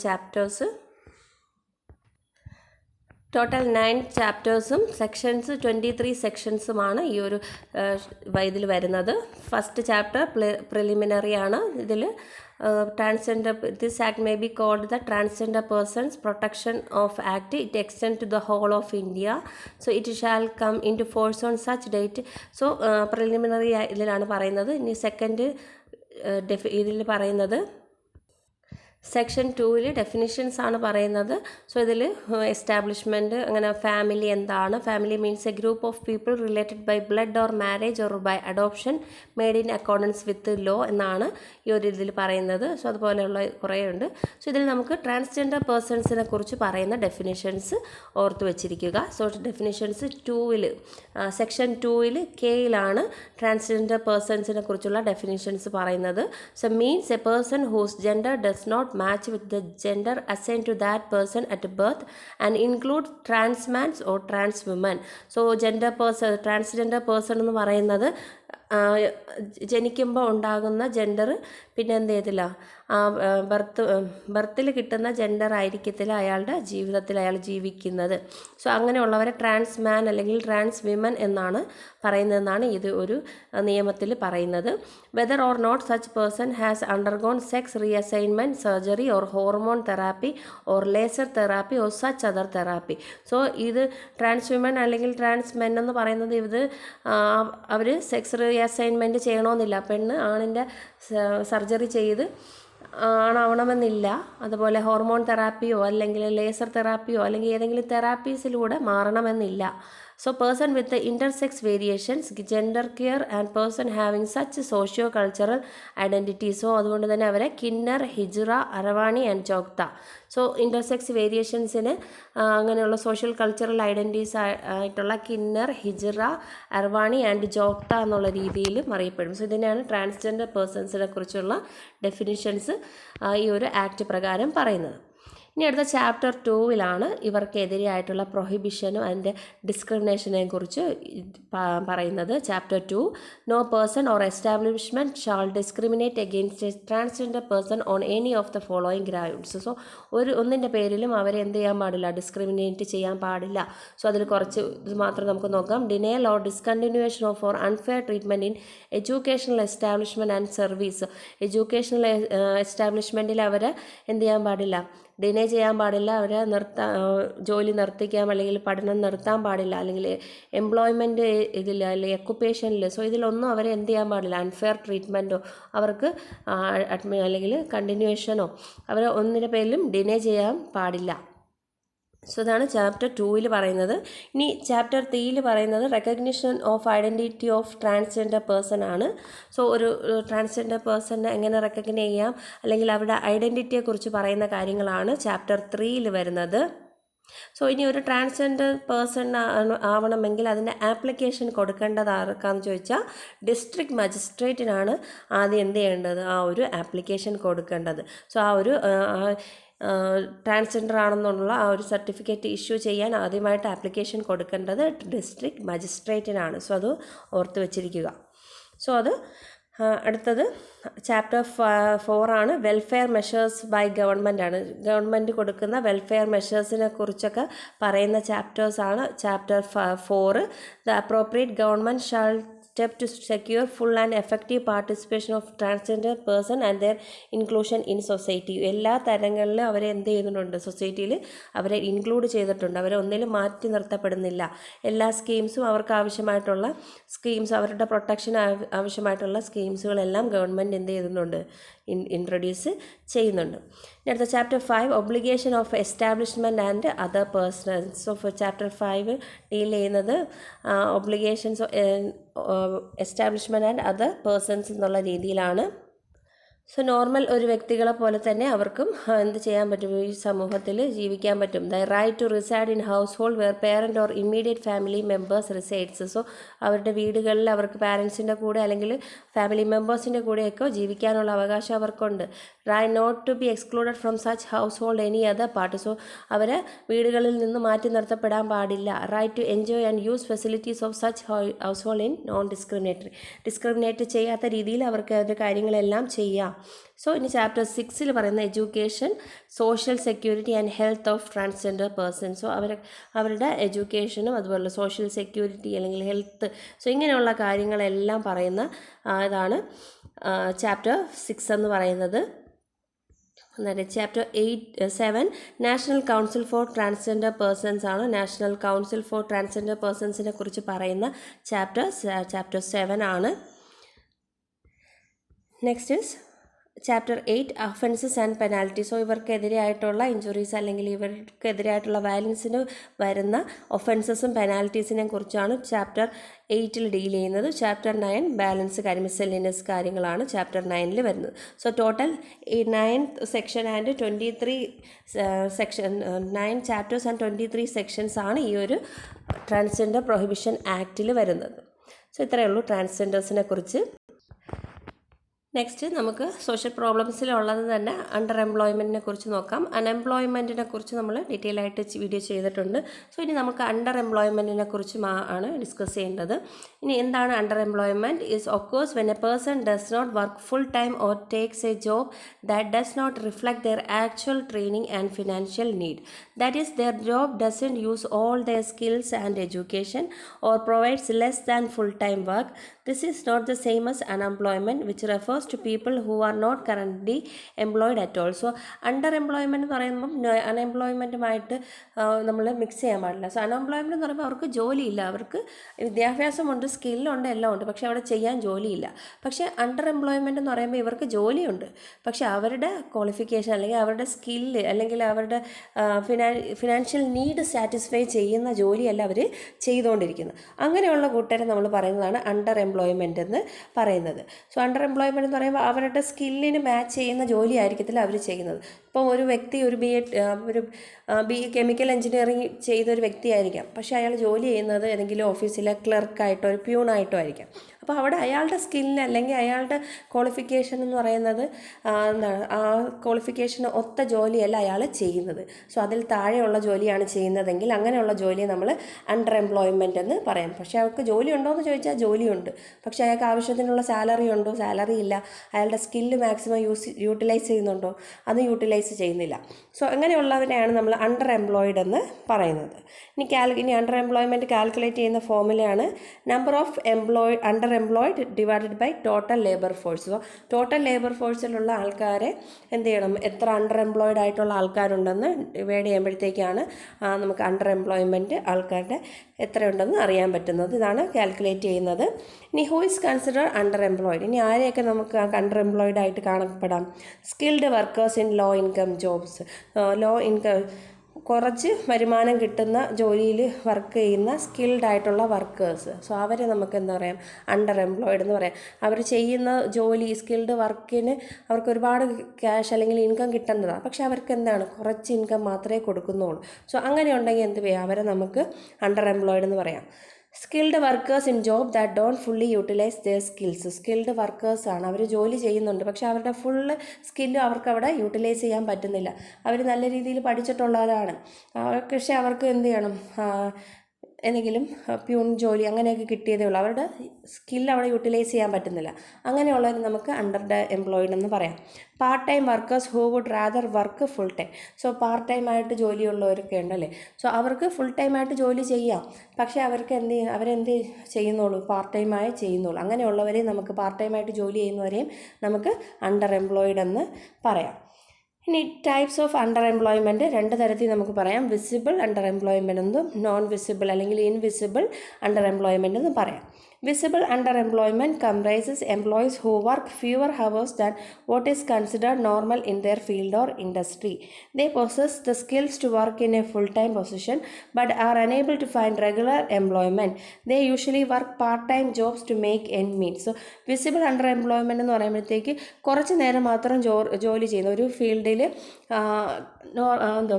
9 ചാപ്റ്റേഴ്സും സെക്ഷൻസ് 23 സെക്ഷൻസുമാണ് ഈ ഒരു ഇതിൽ വരുന്നത്. ഫസ്റ്റ് ചാപ്റ്റർ പ്രിലിമിനറി ആണ്. ഇതിൽ transgender, this act may be called the Transgender Persons Protection of Act. It extends to the whole of India. So it shall come into force on such date. So preliminary ഇതിലാണ് പറയുന്നത്. ഇനി second ഇതിൽ പറയുന്നത് section 2 definitions ആണ് പറയുന്നത്. So ഇതിൽ establishment, അങ്ങനെ family എന്താണ്, family means a group of people related by blood or marriage or by adoption made in accordance with law എന്നാണ് ഈ ഒരു ഇതിൽ പറയുന്നത്. സോ അതുപോലെയുള്ള കുറേ ഉണ്ട്. സോ ഇതിൽ നമുക്ക് ട്രാൻസ്ജെൻഡർ പേഴ്സൺസിനെ കുറിച്ച് പറയുന്ന ഡെഫിനിഷൻസ് ഓർത്ത് വെച്ചിരിക്കുക. സോ ഡെഫിനിഷൻസ് 2 സെക്ഷൻ 2 കെയിലാണ് ട്രാൻസ്ജെൻഡർ പേഴ്സൺസിനെ കുറിച്ചുള്ള ഡെഫിനിഷൻസ് പറയുന്നത്. So means a person whose gender does not match with the gender assigned to that person at birth and include trans men or trans women. So transgender person എന്ന് പറയുന്നത് ജനിക്കുമ്പോൾ ഉണ്ടാകുന്ന gender പിന്നെ എന്ത് ചെയ്തില്ല, ബർത്തിൽ കിട്ടുന്ന ജെൻഡർ ആയിരിക്കത്തില്ല അയാളുടെ ജീവിതത്തിൽ അയാൾ ജീവിക്കുന്നത്. സോ അങ്ങനെയുള്ളവരെ ട്രാൻസ് മാൻ അല്ലെങ്കിൽ ട്രാൻസ് വിമൻ എന്നാണ് പറയുന്നതെന്നാണ് ഇത് ഒരു നിയമത്തിൽ പറയുന്നത്. Whether or not such person has undergone sex reassignment surgery or hormone therapy or laser therapy or such other therapy. So ഇത് ട്രാൻസ് വിമൻ അല്ലെങ്കിൽ ട്രാൻസ് മെൻ എന്ന് പറയുന്നത് ഇത് അവർ സെക്സ് റീഅസൈൻമെൻറ്റ് ചെയ്യണമെന്നില്ല. പെണ്ണ് ആണിൻ്റെ സർജറി ചെയ്ത് ആണാവണമെന്നില്ല. അതുപോലെ ഹോർമോൺ തെറാപ്പിയോ അല്ലെങ്കിൽ ലേസർ തെറാപ്പിയോ അല്ലെങ്കിൽ ഏതെങ്കിലും തെറാപ്പീസിലൂടെ മാറണമെന്നില്ല. So person with intersex variations, gender queer and person having such socio cultural ഐഡൻറ്റിറ്റീസോ അതുകൊണ്ട് തന്നെ അവരെ kinnar, hijra, aravani and jogta. So intersex വേരിയേഷൻസിന് അങ്ങനെയുള്ള സോഷ്യൽ കൾച്ചറൽ ഐഡൻറ്റിറ്റീസ് ആയിട്ടുള്ള കിന്നർ, ഹിജ്റ, അർവാണി ആൻഡ് ജോക്ത എന്നുള്ള രീതിയിലും അറിയപ്പെടും. സോ ഇതിനെയാണ് ട്രാൻസ്ജെൻഡർ പേഴ്സൺസിനെ കുറിച്ചുള്ള ഡെഫിനിഷൻസ് ഈ ഒരു ആക്ട് പ്രകാരം പറയുന്നത്. ഇനി അടുത്ത ചാപ്റ്റർ 2 ഇവർക്കെതിരെയായിട്ടുള്ള പ്രൊഹിബിഷനും അതിൻ്റെ ഡിസ്ക്രിമിനേഷനെയും കുറിച്ച് പറയുന്നത്. Chapter 2, no person or establishment shall discriminate against a transgender person on any of the following grounds. So ഒന്നിൻ്റെ പേരിലും അവരെ എന്ത് ചെയ്യാൻ പാടില്ല, ഡിസ്ക്രിമിനേറ്റ് ചെയ്യാൻ പാടില്ല. സോ അതിൽ കുറച്ച് ഇത് മാത്രം നമുക്ക് നോക്കാം. Denial or discontinuation of or unfair treatment in educational establishment and service. Educational എസ്റ്റാബ്ലിഷ്മെൻറ്റിൽ അവരെ എന്ത് ചെയ്യാൻ പാടില്ല, ഡിനേ ചെയ്യാൻ പാടില്ല. അവരെ ജോലി നിർത്തിക്കാം അല്ലെങ്കിൽ പഠനം നിർത്താൻ പാടില്ല, അല്ലെങ്കിൽ എംപ്ലോയ്മെൻറ്റ് ഇതിൽ അല്ലെങ്കിൽ ഒക്കുപ്പേഷനിൽ. സോ ഇതിലൊന്നും അവരെ എന്ത് ചെയ്യാൻ പാടില്ല, അൺഫെയർ ട്രീറ്റ്മെൻറ്റോ അവർക്ക് അല്ലെങ്കിൽ കണ്ടിന്യൂവേഷനോ അവരെ ഒന്നിൻ്റെ പേരിലും ഡിനേ ചെയ്യാൻ പാടില്ല. സോ ഇതാണ് ചാപ്റ്റർ 2 പറയുന്നത്. ഇനി ചാപ്റ്റർ 3 പറയുന്നത് recognition of identity of transgender person ആണ്. സോ ഒരു ട്രാൻസ്ജെൻഡർ പേഴ്സണിനെ എങ്ങനെ റെക്കഗ്നൈസ് ചെയ്യാം അല്ലെങ്കിൽ അവരുടെ ഐഡൻറ്റിറ്റിയെക്കുറിച്ച് പറയുന്ന കാര്യങ്ങളാണ് ചാപ്റ്റർ 3 വരുന്നത്. സോ ഇനി ഒരു ട്രാൻസ്ജെൻഡർ പേഴ്സൺ ആവണമെങ്കിൽ അതിൻ്റെ ആപ്ലിക്കേഷൻ കൊടുക്കേണ്ടത് ആർക്കാന്ന് ചോദിച്ചാൽ ഡിസ്ട്രിക്ട് മജിസ്ട്രേറ്റിനാണ് ആദ്യം എന്ത് ചെയ്യേണ്ടത്, ആ ഒരു ആപ്ലിക്കേഷൻ കൊടുക്കേണ്ടത്. സോ ആ ഒരു ട്രാൻസ്ജെൻഡർ ആണെന്നുള്ള ആ ഒരു സർട്ടിഫിക്കറ്റ് ഇഷ്യൂ ചെയ്യാൻ ആദ്യമായിട്ട് ആപ്ലിക്കേഷൻ കൊടുക്കേണ്ടത് ഡിസ്ട്രിക്ട് മജിസ്ട്രേറ്റിനാണ്. സോ അത് ഓർത്ത് വെച്ചിരിക്കുക. സോ അത് അടുത്തത് chapter 4 welfare measures by government ആണ്. ഗവൺമെൻറ് കൊടുക്കുന്ന വെൽഫെയർ മെഷേഴ്സിനെ കുറിച്ചൊക്കെ പറയുന്ന ചാപ്റ്റേഴ്സാണ് chapter 4. The appropriate government shall step to secure full and effective participation of transgender person and their inclusion in society. എല്ലാ തരങ്ങളിലും അവരെ എന്ത് ചെയ്യുന്നുണ്ട്, സൊസൈറ്റിയിൽ അവരെ ഇൻക്ലൂഡ് ചെയ്തിട്ടുണ്ട്. അവരെ ഒന്നിലും മാറ്റി നിർത്തപ്പെടുന്നില്ല. എല്ലാ സ്കീംസും അവർക്ക് ആവശ്യമായിട്ടുള്ള സ്കീംസ്, അവരുടെ പ്രൊട്ടക്ഷൻ ആവശ്യമായിട്ടുള്ള സ്കീംസുകളെല്ലാം ഗവൺമെൻറ് എന്ത് ചെയ്യുന്നുണ്ട്, ഇൻട്രൊഡ്യൂസ് ചെയ്യുന്നുണ്ട്. അടുത്ത chapter 5 obligation of establishment and other persons. Of chapter 5 deal ചെയ്യുന്നത് obligations establishment and other persons എന്നുള്ള രീതിയിലാണ്. സോ നോർമൽ ഒരു വ്യക്തികളെ പോലെ തന്നെ അവർക്കും എന്ത് ചെയ്യാൻ പറ്റും, ഈ സമൂഹത്തിൽ ജീവിക്കാൻ പറ്റും. The right to reside in household where parent or immediate family members resides. So അവരുടെ വീടുകളിൽ അവർക്ക് പാരൻസിൻ്റെ കൂടെ അല്ലെങ്കിൽ ഫാമിലി മെമ്പേഴ്സിൻ്റെ കൂടെയൊക്കെ ജീവിക്കാനുള്ള അവകാശം അവർക്കുണ്ട്. Right not to be excluded from such household any other part. So അവരെ വീടുകളിൽ നിന്ന് മാറ്റി നിർത്തപ്പെടാൻ പാടില്ല. Right to enjoy and use facilities of such household in non discriminate ചെയ്യാത്ത രീതിയിൽ അവർക്ക് അവരുടെ കാര്യങ്ങളെല്ലാം ചെയ്യാം. സോ ഇനി ചാപ്റ്റർ 6 പറയുന്ന education, social security and health of transgender person. So അവരുടെ എഡ്യൂക്കേഷനും അതുപോലെ സോഷ്യൽ സെക്യൂരിറ്റി അല്ലെങ്കിൽ ഹെൽത്ത്, സോ ഇങ്ങനെയുള്ള കാര്യങ്ങളെല്ലാം പറയുന്ന ഇതാണ് ചാപ്റ്റർ 6 എന്ന് പറയുന്നത്. Chapter 7 national council for transgender persons ആണ്. നാഷണൽ കൗൺസിൽ ഫോർ ട്രാൻസ്ജെൻഡർ പേഴ്സൺസിനെ കുറിച്ച് പറയുന്ന ചാപ്റ്റർ 7 ആണ്. Next is chapter 8 offences and penalty. So ഇവർക്കെതിരെയായിട്ടുള്ള ഇഞ്ചുറീസ് അല്ലെങ്കിൽ ഇവർക്കെതിരെയായിട്ടുള്ള വയലൻസിന് വരുന്ന ഒഫൻസസും പെനാൽറ്റീസിനെ കുറിച്ചാണ് ചാപ്റ്റർ 8 ഡീൽ ചെയ്യുന്നത്. ചാപ്റ്റർ 9 ബാലൻസ് കാര്യം, മിസ്സെല്ലിനിയസ് കാര്യങ്ങളാണ് ചാപ്റ്റർ 9 വരുന്നത്. So total 9 section and 23 section 9 chapters and 23 sections ആണ് ഈ ഒരു ട്രാൻസ്ജെൻഡർ പ്രൊഹിബിഷൻ ആക്റ്റിൽ വരുന്നത്. സോ ഇത്രയേ ഉള്ളൂ ട്രാൻസ്ജെൻഡേഴ്സിനെ കുറിച്ച്. നെക്സ്റ്റ് നമുക്ക് സോഷ്യൽ പ്രോബ്ലംസിലുള്ളത് തന്നെ അണ്ടർ എംപ്ലോയ്മെൻറ്റിനെ കുറിച്ച് നോക്കാം. അൺഎംപ്ലോയ്മെൻറ്റിനെ കുറിച്ച് നമ്മൾ ഡീറ്റെയിൽ ആയിട്ട് വീഡിയോ ചെയ്തിട്ടുണ്ട്. സോ ഇനി നമുക്ക് അണ്ടർ എംപ്ലോയ്മെൻറ്റിനെ കുറിച്ച് ആണ് ഡിസ്കസ് ചെയ്യേണ്ടത്. ഇനി എന്താണ് underemployment? Is occurs when a person does not work full time or takes a job that does not reflect their actual training and financial need. That is their job doesn't use all their skills and education or provides less than full time work. This is not the same as unemployment, which refers to people who are not currently employed at all. So under employment എന്ന് പറയുമ്പം അൺഎംപ്ലോയ്മെൻറ്റുമായിട്ട് നമ്മൾ mix ചെയ്യാൻ പാടില്ല. So unemployment എന്ന് പറയുമ്പോൾ അവർക്ക് ജോലിയില്ല, അവർക്ക് വിദ്യാഭ്യാസമുണ്ട്, സ്കില്ലുണ്ട്, എല്ലാം ഉണ്ട്, പക്ഷേ അവിടെ ചെയ്യാൻ ജോലിയില്ല. പക്ഷേ അണ്ടർ എംപ്ലോയ്മെൻറ്റ് എന്ന് പറയുമ്പോൾ ഇവർക്ക് ജോലിയുണ്ട്, പക്ഷേ അവരുടെ ക്വാളിഫിക്കേഷൻ അല്ലെങ്കിൽ അവരുടെ സ്കില്ല് അല്ലെങ്കിൽ അവരുടെ ഫിനാൻഷ്യൽ നീഡ് സാറ്റിസ്ഫൈ ചെയ്യുന്ന ജോലിയല്ല അവർ ചെയ്തുകൊണ്ടിരിക്കുന്നത്. അങ്ങനെയുള്ള കൂട്ടരെ നമ്മൾ പറയുന്നതാണ് അണ്ടർ എംപ്ലോയ്മെൻ്റ് എന്ന് പറയുന്നത്. സോ അണ്ടർ എംപ്ലോയ്മെൻ്റ് എന്ന് പറയുമ്പോൾ അവരുടെ സ്കില്ലിന് മാച്ച് ചെയ്യുന്ന ജോലി ആയിരിക്കത്തില്ല അവർ ചെയ്യുന്നത്. ഇപ്പോൾ ഒരു വ്യക്തി ഒരു ബി കെമിക്കൽ എഞ്ചിനീയറിംഗ് ചെയ്തൊരു വ്യക്തിയായിരിക്കാം, പക്ഷേ അയാൾ ജോലി ചെയ്യുന്നത് ഏതെങ്കിലും ഓഫീസിലെ ക്ലർക്കായിട്ടോ ഒരു പ്യൂണായിട്ടോ ആയിരിക്കാം. അപ്പോൾ അവിടെ അയാളുടെ സ്കില്ലിന് അല്ലെങ്കിൽ അയാളുടെ ക്വാളിഫിക്കേഷൻ എന്ന് പറയുന്നത് എന്താണ്, ആ ക്വാളിഫിക്കേഷന് ഒത്ത ജോലിയല്ല അയാൾ ചെയ്യുന്നത്. സോ അതിൽ താഴെയുള്ള ജോലിയാണ് ചെയ്യുന്നതെങ്കിൽ അങ്ങനെയുള്ള ജോലിയെ നമ്മൾ അണ്ടർ എംപ്ലോയ്മെൻ്റ് എന്ന് പറയാം. പക്ഷേ അയാൾക്ക് ജോലി ഉണ്ടോ എന്ന് ചോദിച്ചാൽ ജോലിയുണ്ട്, പക്ഷേ അയാൾക്ക് ആവശ്യത്തിനുള്ള സാലറി ഉണ്ടോ? സാലറി ഇല്ല. അയാളുടെ സ്കില്ല് മാക്സിമം യൂട്ടിലൈസ് ചെയ്യുന്നുണ്ടോ? അത് യൂട്ടിലൈസ് ചെയ്യുന്നില്ല. സോ അങ്ങനെയുള്ളവരെയാണ് നമ്മൾ അണ്ടർ എംപ്ലോയിഡ് എന്ന് പറയുന്നത്. ഇനി അണ്ടർ എംപ്ലോയ്മെൻറ്റ് കാൽക്കുലേറ്റ് ചെയ്യുന്ന ഫോർമുലയാണ് number of underemployed divided by total labour force. So total labour ഫോഴ്സിലുള്ള ആൾക്കാരെ എന്ത് ചെയ്യണം, എത്ര അണ്ടർ എംപ്ലോയിഡ് ആയിട്ടുള്ള ആൾക്കാരുണ്ടെന്ന് ഡിവൈഡ് ചെയ്യുമ്പോഴത്തേക്കാണ് നമുക്ക് അണ്ടർ എംപ്ലോയ്മെൻറ്റ് ആൾക്കാരുടെ എത്രയുണ്ടെന്ന് അറിയാൻ പറ്റുന്നത്. ഇതാണ് കാൽക്കുലേറ്റ് ചെയ്യുന്നത്. ഇനി who is consider underemployed? ഇനി ആരെയൊക്കെ നമുക്ക് അണ്ടർ എംപ്ലോയിഡ് ആയിട്ട് കാണപ്പെടാം? Skilled workers in low income jobs. Low income കുറച്ച് വരുമാനം കിട്ടുന്ന ജോലിയിൽ വർക്ക് ചെയ്യുന്ന സ്കിൽഡ് ആയിട്ടുള്ള വർക്കേഴ്സ്. സോ അവരെ നമുക്ക് എന്താ പറയാം, അണ്ടർ എംപ്ലോയിഡ് എന്ന് പറയാം. അവർ ചെയ്യുന്ന ജോലി സ്കിൽഡ് വർക്കിന് അവർക്ക് ഒരുപാട് ക്യാഷ് അല്ലെങ്കിൽ ഇൻകം കിട്ടേണ്ടതാണ്, പക്ഷെ അവർക്ക് എന്താണ്, കുറച്ച് ഇൻകം മാത്രമേ കൊടുക്കുന്നുള്ളൂ. സോ അങ്ങനെ ഉണ്ടെങ്കിൽ എന്ത് ചെയ്യാം, അവരെ നമുക്ക് അണ്ടർ എംപ്ലോയിഡ് എന്ന് പറയാം. Skilled workers in job that don't fully utilise their skills. Skilled വർക്കേഴ്സാണ്, അവർ ജോലി ചെയ്യുന്നുണ്ട്, പക്ഷേ അവരുടെ ഫുള്ള് സ്കില്ലും അവർക്ക് അവിടെ യൂട്ടിലൈസ് ചെയ്യാൻ പറ്റുന്നില്ല. അവർ നല്ല രീതിയിൽ പഠിച്ചിട്ടുള്ളവരാണ്, പക്ഷേ അവർക്ക് എന്ത് ചെയ്യണം, എന്തെങ്കിലും പ്യൂൺ ജോലി അങ്ങനെയൊക്കെ കിട്ടിയതേ ഉള്ളൂ, അവരുടെ സ്കിൽ അവിടെ യൂട്ടിലൈസ് ചെയ്യാൻ പറ്റുന്നില്ല. അങ്ങനെയുള്ളവർ നമുക്ക് അണ്ടർ എംപ്ലോയിഡ് എന്ന് പറയാം. Part time workers who would rather work full time. So part time ആയിട്ട് ജോലിയുള്ളവരൊക്കെ ഉണ്ടല്ലേ, സോ അവർക്ക് ഫുൾ ടൈം ആയിട്ട് ജോലി ചെയ്യാം, പക്ഷേ അവർക്ക് അവരെന്ത് ചെയ്യുന്നുള്ളൂ, പാർട്ട് ടൈമായി ചെയ്യുന്നുള്ളൂ. അങ്ങനെയുള്ളവരെയും നമുക്ക് പാർട്ട് ടൈമായിട്ട് ജോലി ചെയ്യുന്നവരെയും നമുക്ക് അണ്ടർ എംപ്ലോയിഡ് എന്ന് പറയാം. ഇനി ടൈപ്സ് ഓഫ് അണ്ടർ എംപ്ലോയ്മെൻറ്റ് രണ്ട് തരത്തിൽ നമുക്ക് പറയാം. വിസിബിൾ അണ്ടർ എംപ്ലോയ്മെൻറ്റ് എന്നും നോൺ വിസിബിൾ അല്ലെങ്കിൽ ഇൻവിസിബിൾ അണ്ടർ എംപ്ലോയ്മെൻറ്റ് എന്നും പറയാം. Visible underemployment comprises employees who work fewer hours than what is considered normal in their field or industry. They possess the skills to work in a full-time position but are unable to find regular employment. They usually work part-time jobs to make ends meet. So, visible underemployment എന്ന് പറയുമ്പോഴത്തേക്ക് കുറച്ച് നേരം മാത്രം ജോലി ചെയ്യുന്ന ഒരു ഫീൽഡിൽ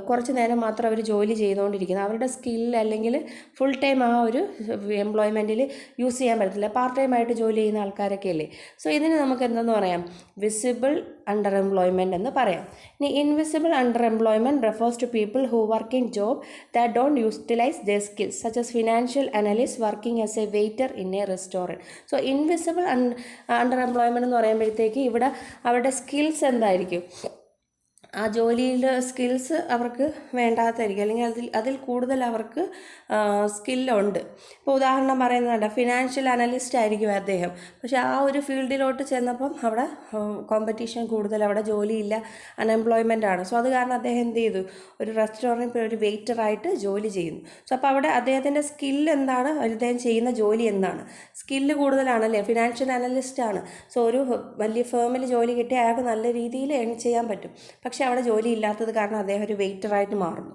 കുറച്ച് നേരം മാത്രം അവർ ജോലി ചെയ്തുകൊണ്ടിരിക്കുന്നത്, അവരുടെ സ്കിൽ അല്ലെങ്കിൽ ഫുൾ ടൈം ആ ഒരു എംപ്ലോയ്മെൻറ്റിൽ യൂസ് ചെയ്യാൻ പറ്റത്തില്ല, പാർട്ട് ടൈം ആയിട്ട് ജോലി ചെയ്യുന്ന ആൾക്കാരൊക്കെ അല്ലേ. സോ ഇതിന് നമുക്ക് എന്തെന്ന് പറയാം, വിസിബിൾ അണ്ടർ എംപ്ലോയ്മെൻറ്റ് എന്ന് പറയാം. ഇനി invisible underemployment refers to people who work in job that don't utilize their skills such as financial analyst working as a waiter in a restaurant. So invisible underemployment എന്ന് പറയുമ്പോഴത്തേക്ക് ഇവിടെ അവരുടെ skills എന്തായിരിക്കും, ആ ജോലിയിൽ skills അവർക്ക് വേണ്ടാത്തായിരിക്കും, അല്ലെങ്കിൽ അതിൽ കൂടുതൽ അവർക്ക് സ്കില്ലുണ്ട്. ഇപ്പോൾ ഉദാഹരണം പറയുന്നുണ്ട്, ഫിനാൻഷ്യൽ അനലിസ്റ്റ് ആയിരിക്കും അദ്ദേഹം, പക്ഷേ ആ ഒരു ഫീൽഡിലോട്ട് ചെന്നപ്പം അവിടെ കോമ്പറ്റീഷൻ കൂടുതൽ, അവിടെ ജോലിയില്ല, അൺഎംപ്ലോയ്മെൻ്റ് ആണ്. സോ അത് കാരണം അദ്ദേഹം എന്ത് ചെയ്തു, ഒരു റെസ്റ്റോറൻറ്റിൽ ഒരു വെയിറ്ററായിട്ട് ജോലി ചെയ്യുന്നു. സോ അപ്പോൾ അവിടെ അദ്ദേഹത്തിൻ്റെ സ്കില്ല് എന്താണ്, അദ്ദേഹം ചെയ്യുന്ന ജോലി എന്താണ്, സ്കില്ല് കൂടുതലാണല്ലേ, ഫിനാൻഷ്യൽ അനലിസ്റ്റ് ആണ്. സോ ഒരു വലിയ ഫേമിൽ ജോലി കിട്ടിയാൽ അയാൾക്ക് നല്ല രീതിയിൽ ഏൺ ചെയ്യാൻ പറ്റും, പക്ഷേ അവിടെ ജോലി ഇല്ലാത്തത് കാരണം അദ്ദേഹം ഒരു വെയിറ്ററായിട്ട് മാറുന്നു.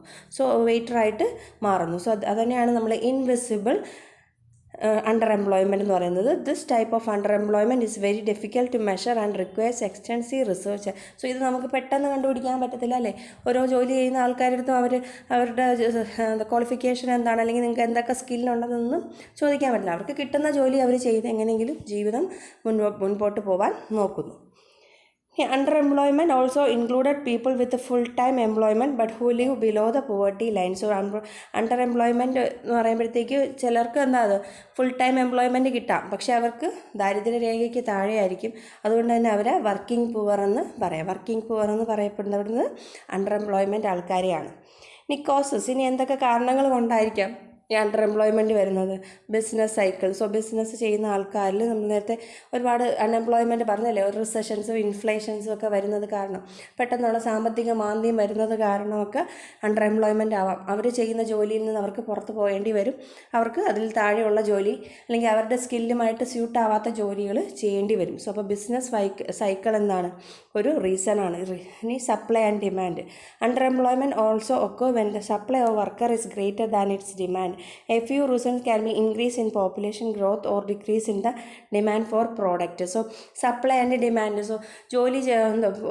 സോ അതുതന്നെയാണ് നമ്മൾ ഇൻവിസിബിൾ അണ്ടർ എംപ്ലോയ്മെൻറ്റ് എന്ന് പറയുന്നത്. This type of underemployment is very difficult to measure and requires extensive research. So ഇത് നമുക്ക് പെട്ടെന്ന് കണ്ടുപിടിക്കാൻ പറ്റത്തില്ല അല്ലേ. ഓരോ ജോലി ചെയ്യുന്ന ആൾക്കാരടുത്തും അവരുടെ ക്വാളിഫിക്കേഷൻ എന്താണ്, അല്ലെങ്കിൽ നിങ്ങൾക്ക് എന്തൊക്കെ സ്കില്ലുണ്ടെന്നൊന്നും ചോദിക്കാൻ പറ്റില്ല. അവർക്ക് കിട്ടുന്ന ജോലി അവർ ചെയ്ത് എങ്ങനെയെങ്കിലും ജീവിതം മുൻപോട്ട് പോകാൻ നോക്കുന്നു. Underemployment also included people with full-time employment but who live below the poverty line. So underemployment എന്ന് പറയുമ്പോഴത്തേക്ക് ചിലർക്ക് എന്താ അത് ഫുൾ ടൈം എംപ്ലോയ്മെൻറ്റ് കിട്ടാം, പക്ഷെ അവർക്ക് ദാരിദ്ര്യരേഖയ്ക്ക് താഴെയായിരിക്കും. അതുകൊണ്ട് തന്നെ അവരെ വർക്കിംഗ് പുവർ എന്ന് പറയാം. വർക്കിംഗ് പുവർ എന്ന് പറയപ്പെടുന്നത് അണ്ടർഎംപ്ലോയ്മെൻറ്റ് ആൾക്കാരെയാണ്. ഇനി കോസസ്, ഇനി എന്തൊക്കെ കാരണങ്ങൾ കൊണ്ടായിരിക്കാം ഈ അണ്ടർഎംപ്ലോയ്മെൻറ്റ് വരുന്നത്? Business cycle. സോ ബിസിനസ് ചെയ്യുന്ന ആൾക്കാരിൽ നമ്മൾ നേരത്തെ ഒരുപാട് അൺഎംപ്ലോയ്മെൻറ്റ് പറഞ്ഞല്ലേ, ഒരു റിസഷൻസും ഇൻഫ്ലേഷൻസും ഒക്കെ വരുന്നത് കാരണം, പെട്ടെന്നുള്ള സാമ്പത്തിക മാന്ദ്യം വരുന്നത് കാരണമൊക്കെ അണ്ടർഎംപ്ലോയ്മെൻ്റ് ആവാം. അവർ ചെയ്യുന്ന ജോലിയിൽ നിന്ന് അവർക്ക് പുറത്ത് പോകേണ്ടി വരും. അവർക്ക് അതിൽ താഴെയുള്ള ജോലി അല്ലെങ്കിൽ അവരുടെ സ്കില്ലുമായിട്ട് സ്യൂട്ട് ആവാത്ത ജോലികൾ ചെയ്യേണ്ടി വരും. സോ അപ്പോൾ ബിസിനസ് സൈക്കിൾ എന്താണ്? ഒരു റീസണാണ്. ഇനി supply and demand. Underemployment also occur when the supply of worker is greater than its demand. A few reasons can be increase in population growth or decrease in the demand for product. So supply and demand. So ജോലി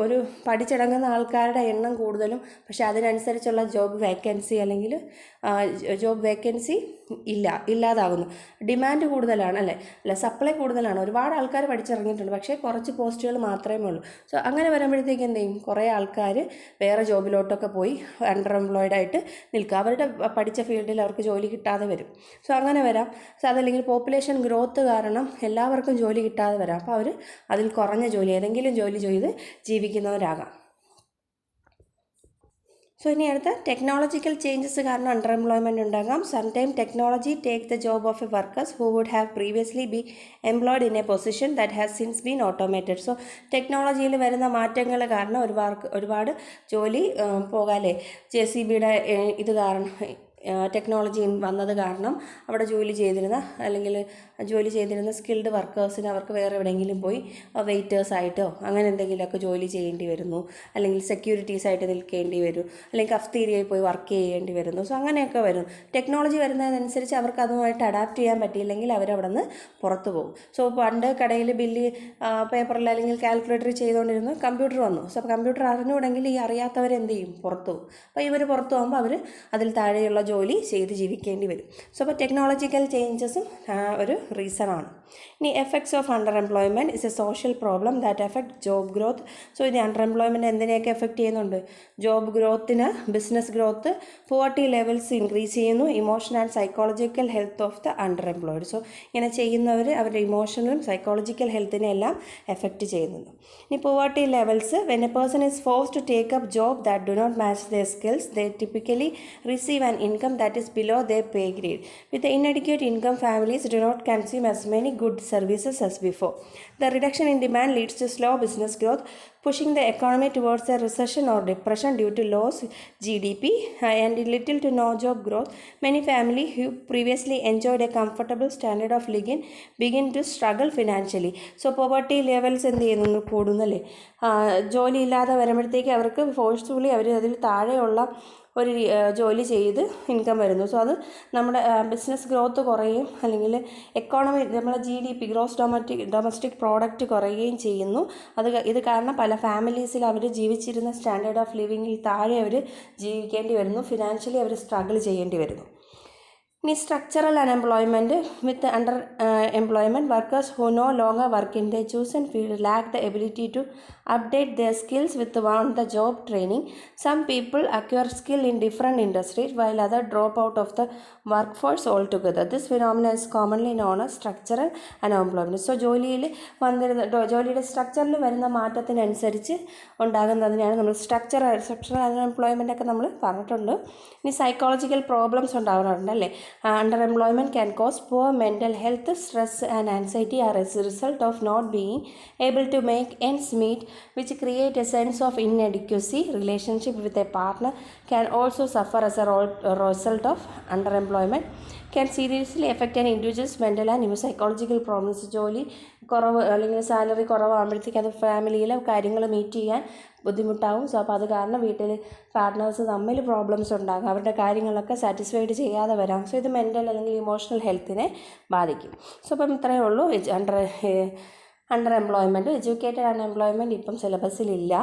ഒരു പഠിച്ചിറങ്ങുന്ന ആൾക്കാരുടെ എണ്ണം കൂടുതലും, പക്ഷെ അതിനനുസരിച്ചുള്ള job vacancy അല്ലെങ്കിൽ job vacancy ഇല്ലാതാകുന്നു. ഡിമാൻഡ് കൂടുതലാണ് അല്ല സപ്ലൈ കൂടുതലാണ്. ഒരുപാട് ആൾക്കാർ പഠിച്ചിറങ്ങിയിട്ടുണ്ട്, പക്ഷേ കുറച്ച് പോസ്റ്റുകൾ മാത്രമേ ഉള്ളൂ. സോ അങ്ങനെ വരുമ്പോഴത്തേക്ക് എന്ത് ചെയ്യും? കുറേ ആൾക്കാർ വേറെ ജോബിലോട്ടൊക്കെ പോയി അണ്ടർഎംപ്ലോയിഡ് ആയിട്ട് നിൽക്കുക. അവരുടെ പഠിച്ച ഫീൽഡിൽ അവർക്ക് ജോലി കിട്ടാതെ വരും. സോ അങ്ങനെ വരാം. സോ അതല്ലെങ്കിൽ പോപ്പുലേഷൻ ഗ്രോത്ത് കാരണം എല്ലാവർക്കും ജോലി കിട്ടാതെ വരാം. അപ്പോൾ അവർ അതിൽ കുറഞ്ഞ ജോലി ഏതെങ്കിലും ജോലി ചെയ്ത് ജീവിക്കുന്നവരാകാം. സോ ഇനി അടുത്ത ടെക്നോളജിക്കൽ ചേഞ്ചസ് കാരണം അണ്ടർഎംപ്ലോയ്മെൻറ്റ് ഉണ്ടാകാം. Sometime technology take the job of a workers who would have previously be employed in a position that has since been automated. So ടെക്നോളജിയിൽ വരുന്ന മാറ്റങ്ങൾ കാരണം ഒരുപാട് ജോലി പോകാല്ലേ. JCBയുടെ ഇത് കാരണം, ടെക്നോളജി വന്നത് കാരണം അവിടെ ജോലി ചെയ്തിരുന്ന സ്കിൽഡ് വർക്കേഴ്സിന് അവർക്ക് വേറെ എവിടെയെങ്കിലും പോയി വെയിറ്റേഴ്സായിട്ടോ അങ്ങനെ എന്തെങ്കിലുമൊക്കെ ജോലി ചെയ്യേണ്ടി വരുന്നു, അല്ലെങ്കിൽ സെക്യൂരിറ്റീസായിട്ട് നിൽക്കേണ്ടി വരും, അല്ലെങ്കിൽ കഫ്തീരിയയിൽ പോയി വർക്ക് ചെയ്യേണ്ടി വരുന്നു. സോ അങ്ങനെയൊക്കെ വരും. ടെക്നോളജി വരുന്നതനുസരിച്ച് അവർക്ക് അതുമായിട്ട് അഡാപ്റ്റ് ചെയ്യാൻ പറ്റിയില്ലെങ്കിൽ അവരവിടെ നിന്ന് പുറത്തു പോകും. സോ പണ്ട് കടയിൽ ബില്ല് പേപ്പറിൽ അല്ലെങ്കിൽ കാൽക്കുലേറ്റർ ചെയ്തുകൊണ്ടിരുന്നു, കമ്പ്യൂട്ടർ വന്നു. സോ കമ്പ്യൂട്ടർ അറിഞ്ഞുകൂടെങ്കിൽ ഈ അറിയാത്തവരെന്ത് ചെയ്യും? പുറത്തു പോകും. അപ്പോൾ ഇവർ പുറത്തു പോകുമ്പോൾ അവർ അതിൽ താഴെയുള്ള ജോലി ചെയ്ത് ജീവിക്കേണ്ടി വരും. സോ അപ്പോൾ ടെക്നോളജിക്കൽ ചേഞ്ചസും ഒരു റീസണാണ്. ഇനി effects of underemployment is a social problem that effect job growth. So ഇത് അണ്ടർഎംപ്ലോയ്മെൻറ്റ് എന്തിനെയൊക്കെ എഫക്റ്റ് ചെയ്യുന്നുണ്ട്? ജോബ് ഗ്രോത്തിന്, business growth, poverty levels increase ചെയ്യുന്നു, emotion and psychological health of the underemployed. So ഇങ്ങനെ ചെയ്യുന്നവർ അവരുടെ ഇമോഷണലും സൈക്കോളജിക്കൽ ഹെൽത്തിനെ എല്ലാം എഫക്റ്റ് ചെയ്യുന്നുണ്ട്. ഇനി poverty levels, when a person is forced to take up job that do not match their skills, they typically receive an income that is below their pay grade. With the inadequate income, families do not consume as many goods services as before. The reduction in demand leads to slow business growth, pushing the economy towards a recession or depression due to low GDP and little to no job growth. Many families who previously enjoyed a comfortable standard of living begin to struggle financially. So poverty levels എന്ത് ചെയ്യുന്നു? കൂടുന്നല്ലേ. ജോലി ഇല്ലാതെ വരുമ്പോഴത്തേക്ക് അവർക്ക് forcefully അവർ അതിൽ താഴെയുള്ള ഒരു ജോലി ചെയ്ത് ഇൻകം വരുന്നു. സോ അത് നമ്മുടെ ബിസിനസ് ഗ്രോത്ത് കുറയും, അല്ലെങ്കിൽ എക്കോണമി, നമ്മളെ GDP ഗ്രോസ് ഡൊമസ്റ്റിക് പ്രോഡക്റ്റ് കുറയുകയും ചെയ്യുന്നു. ഇത് കാരണം പല ഫാമിലീസിൽ അവർ ജീവിച്ചിരുന്ന സ്റ്റാൻഡേർഡ് ഓഫ് ലിവിങ്ങിൽ താഴെ അവർ ജീവിക്കേണ്ടി വരുന്നു. ഫിനാൻഷ്യലി അവർ സ്ട്രഗിൾ ചെയ്യേണ്ടി വരുന്നു. ഇനി structural unemployment. With underemployment, workers who no longer work in the chosen field lack the ability to update their skills with on the job training. Some people acquire skill in different industries while others drop out of the workforce altogether. This phenomenon is commonly known as structural unemployment. So ജോലിയുടെ സ്ട്രക്ചറിൽ വരുന്ന മാറ്റത്തിനനുസരിച്ച് ഉണ്ടാകുന്നതിനെയാണ് നമ്മൾ structural unemployment ഒക്കെ നമ്മൾ പറഞ്ഞിട്ടുണ്ട്. ഇനി psychological problems ഉണ്ടാകാറുണ്ട് അല്ലേ. Underemployment can cause poor mental health, stress and anxiety are as result of not being able to make ends meet, which create a sense of inadequacy. Relationship with a partner can also suffer as a result of underemployment. Can seriously affect an individual's mental and psychological problems. ജോലി കുറവ് അല്ലെങ്കിൽ salary കുറവാകുമ്പോഴത്തേക്ക് അത് ഫാമിലിയിലെ കാര്യങ്ങൾ meet ചെയ്യാൻ ബുദ്ധിമുട്ടാവും. So അപ്പോൾ അത് കാരണം വീട്ടിൽ പാർട്ട്നേഴ്സ് തമ്മിൽ പ്രോബ്ലംസ് ഉണ്ടാകും, അവരുടെ കാര്യങ്ങളൊക്കെ സാറ്റിസ്ഫൈഡ് ചെയ്യാതെ വരാം. സോ ഇത് മെൻ്റൽ അല്ലെങ്കിൽ ഇമോഷണൽ ഹെൽത്തിനെ ബാധിക്കും. സോ അപ്പം ഇത്രയേ ഉള്ളൂ അണ്ടർ എംപ്ലോയ്മെൻറ്റ്. എഡ്യൂക്കേറ്റഡ് അൺഎംപ്ലോയ്മെൻറ്റ് ഇപ്പം സിലബസിലില്ല.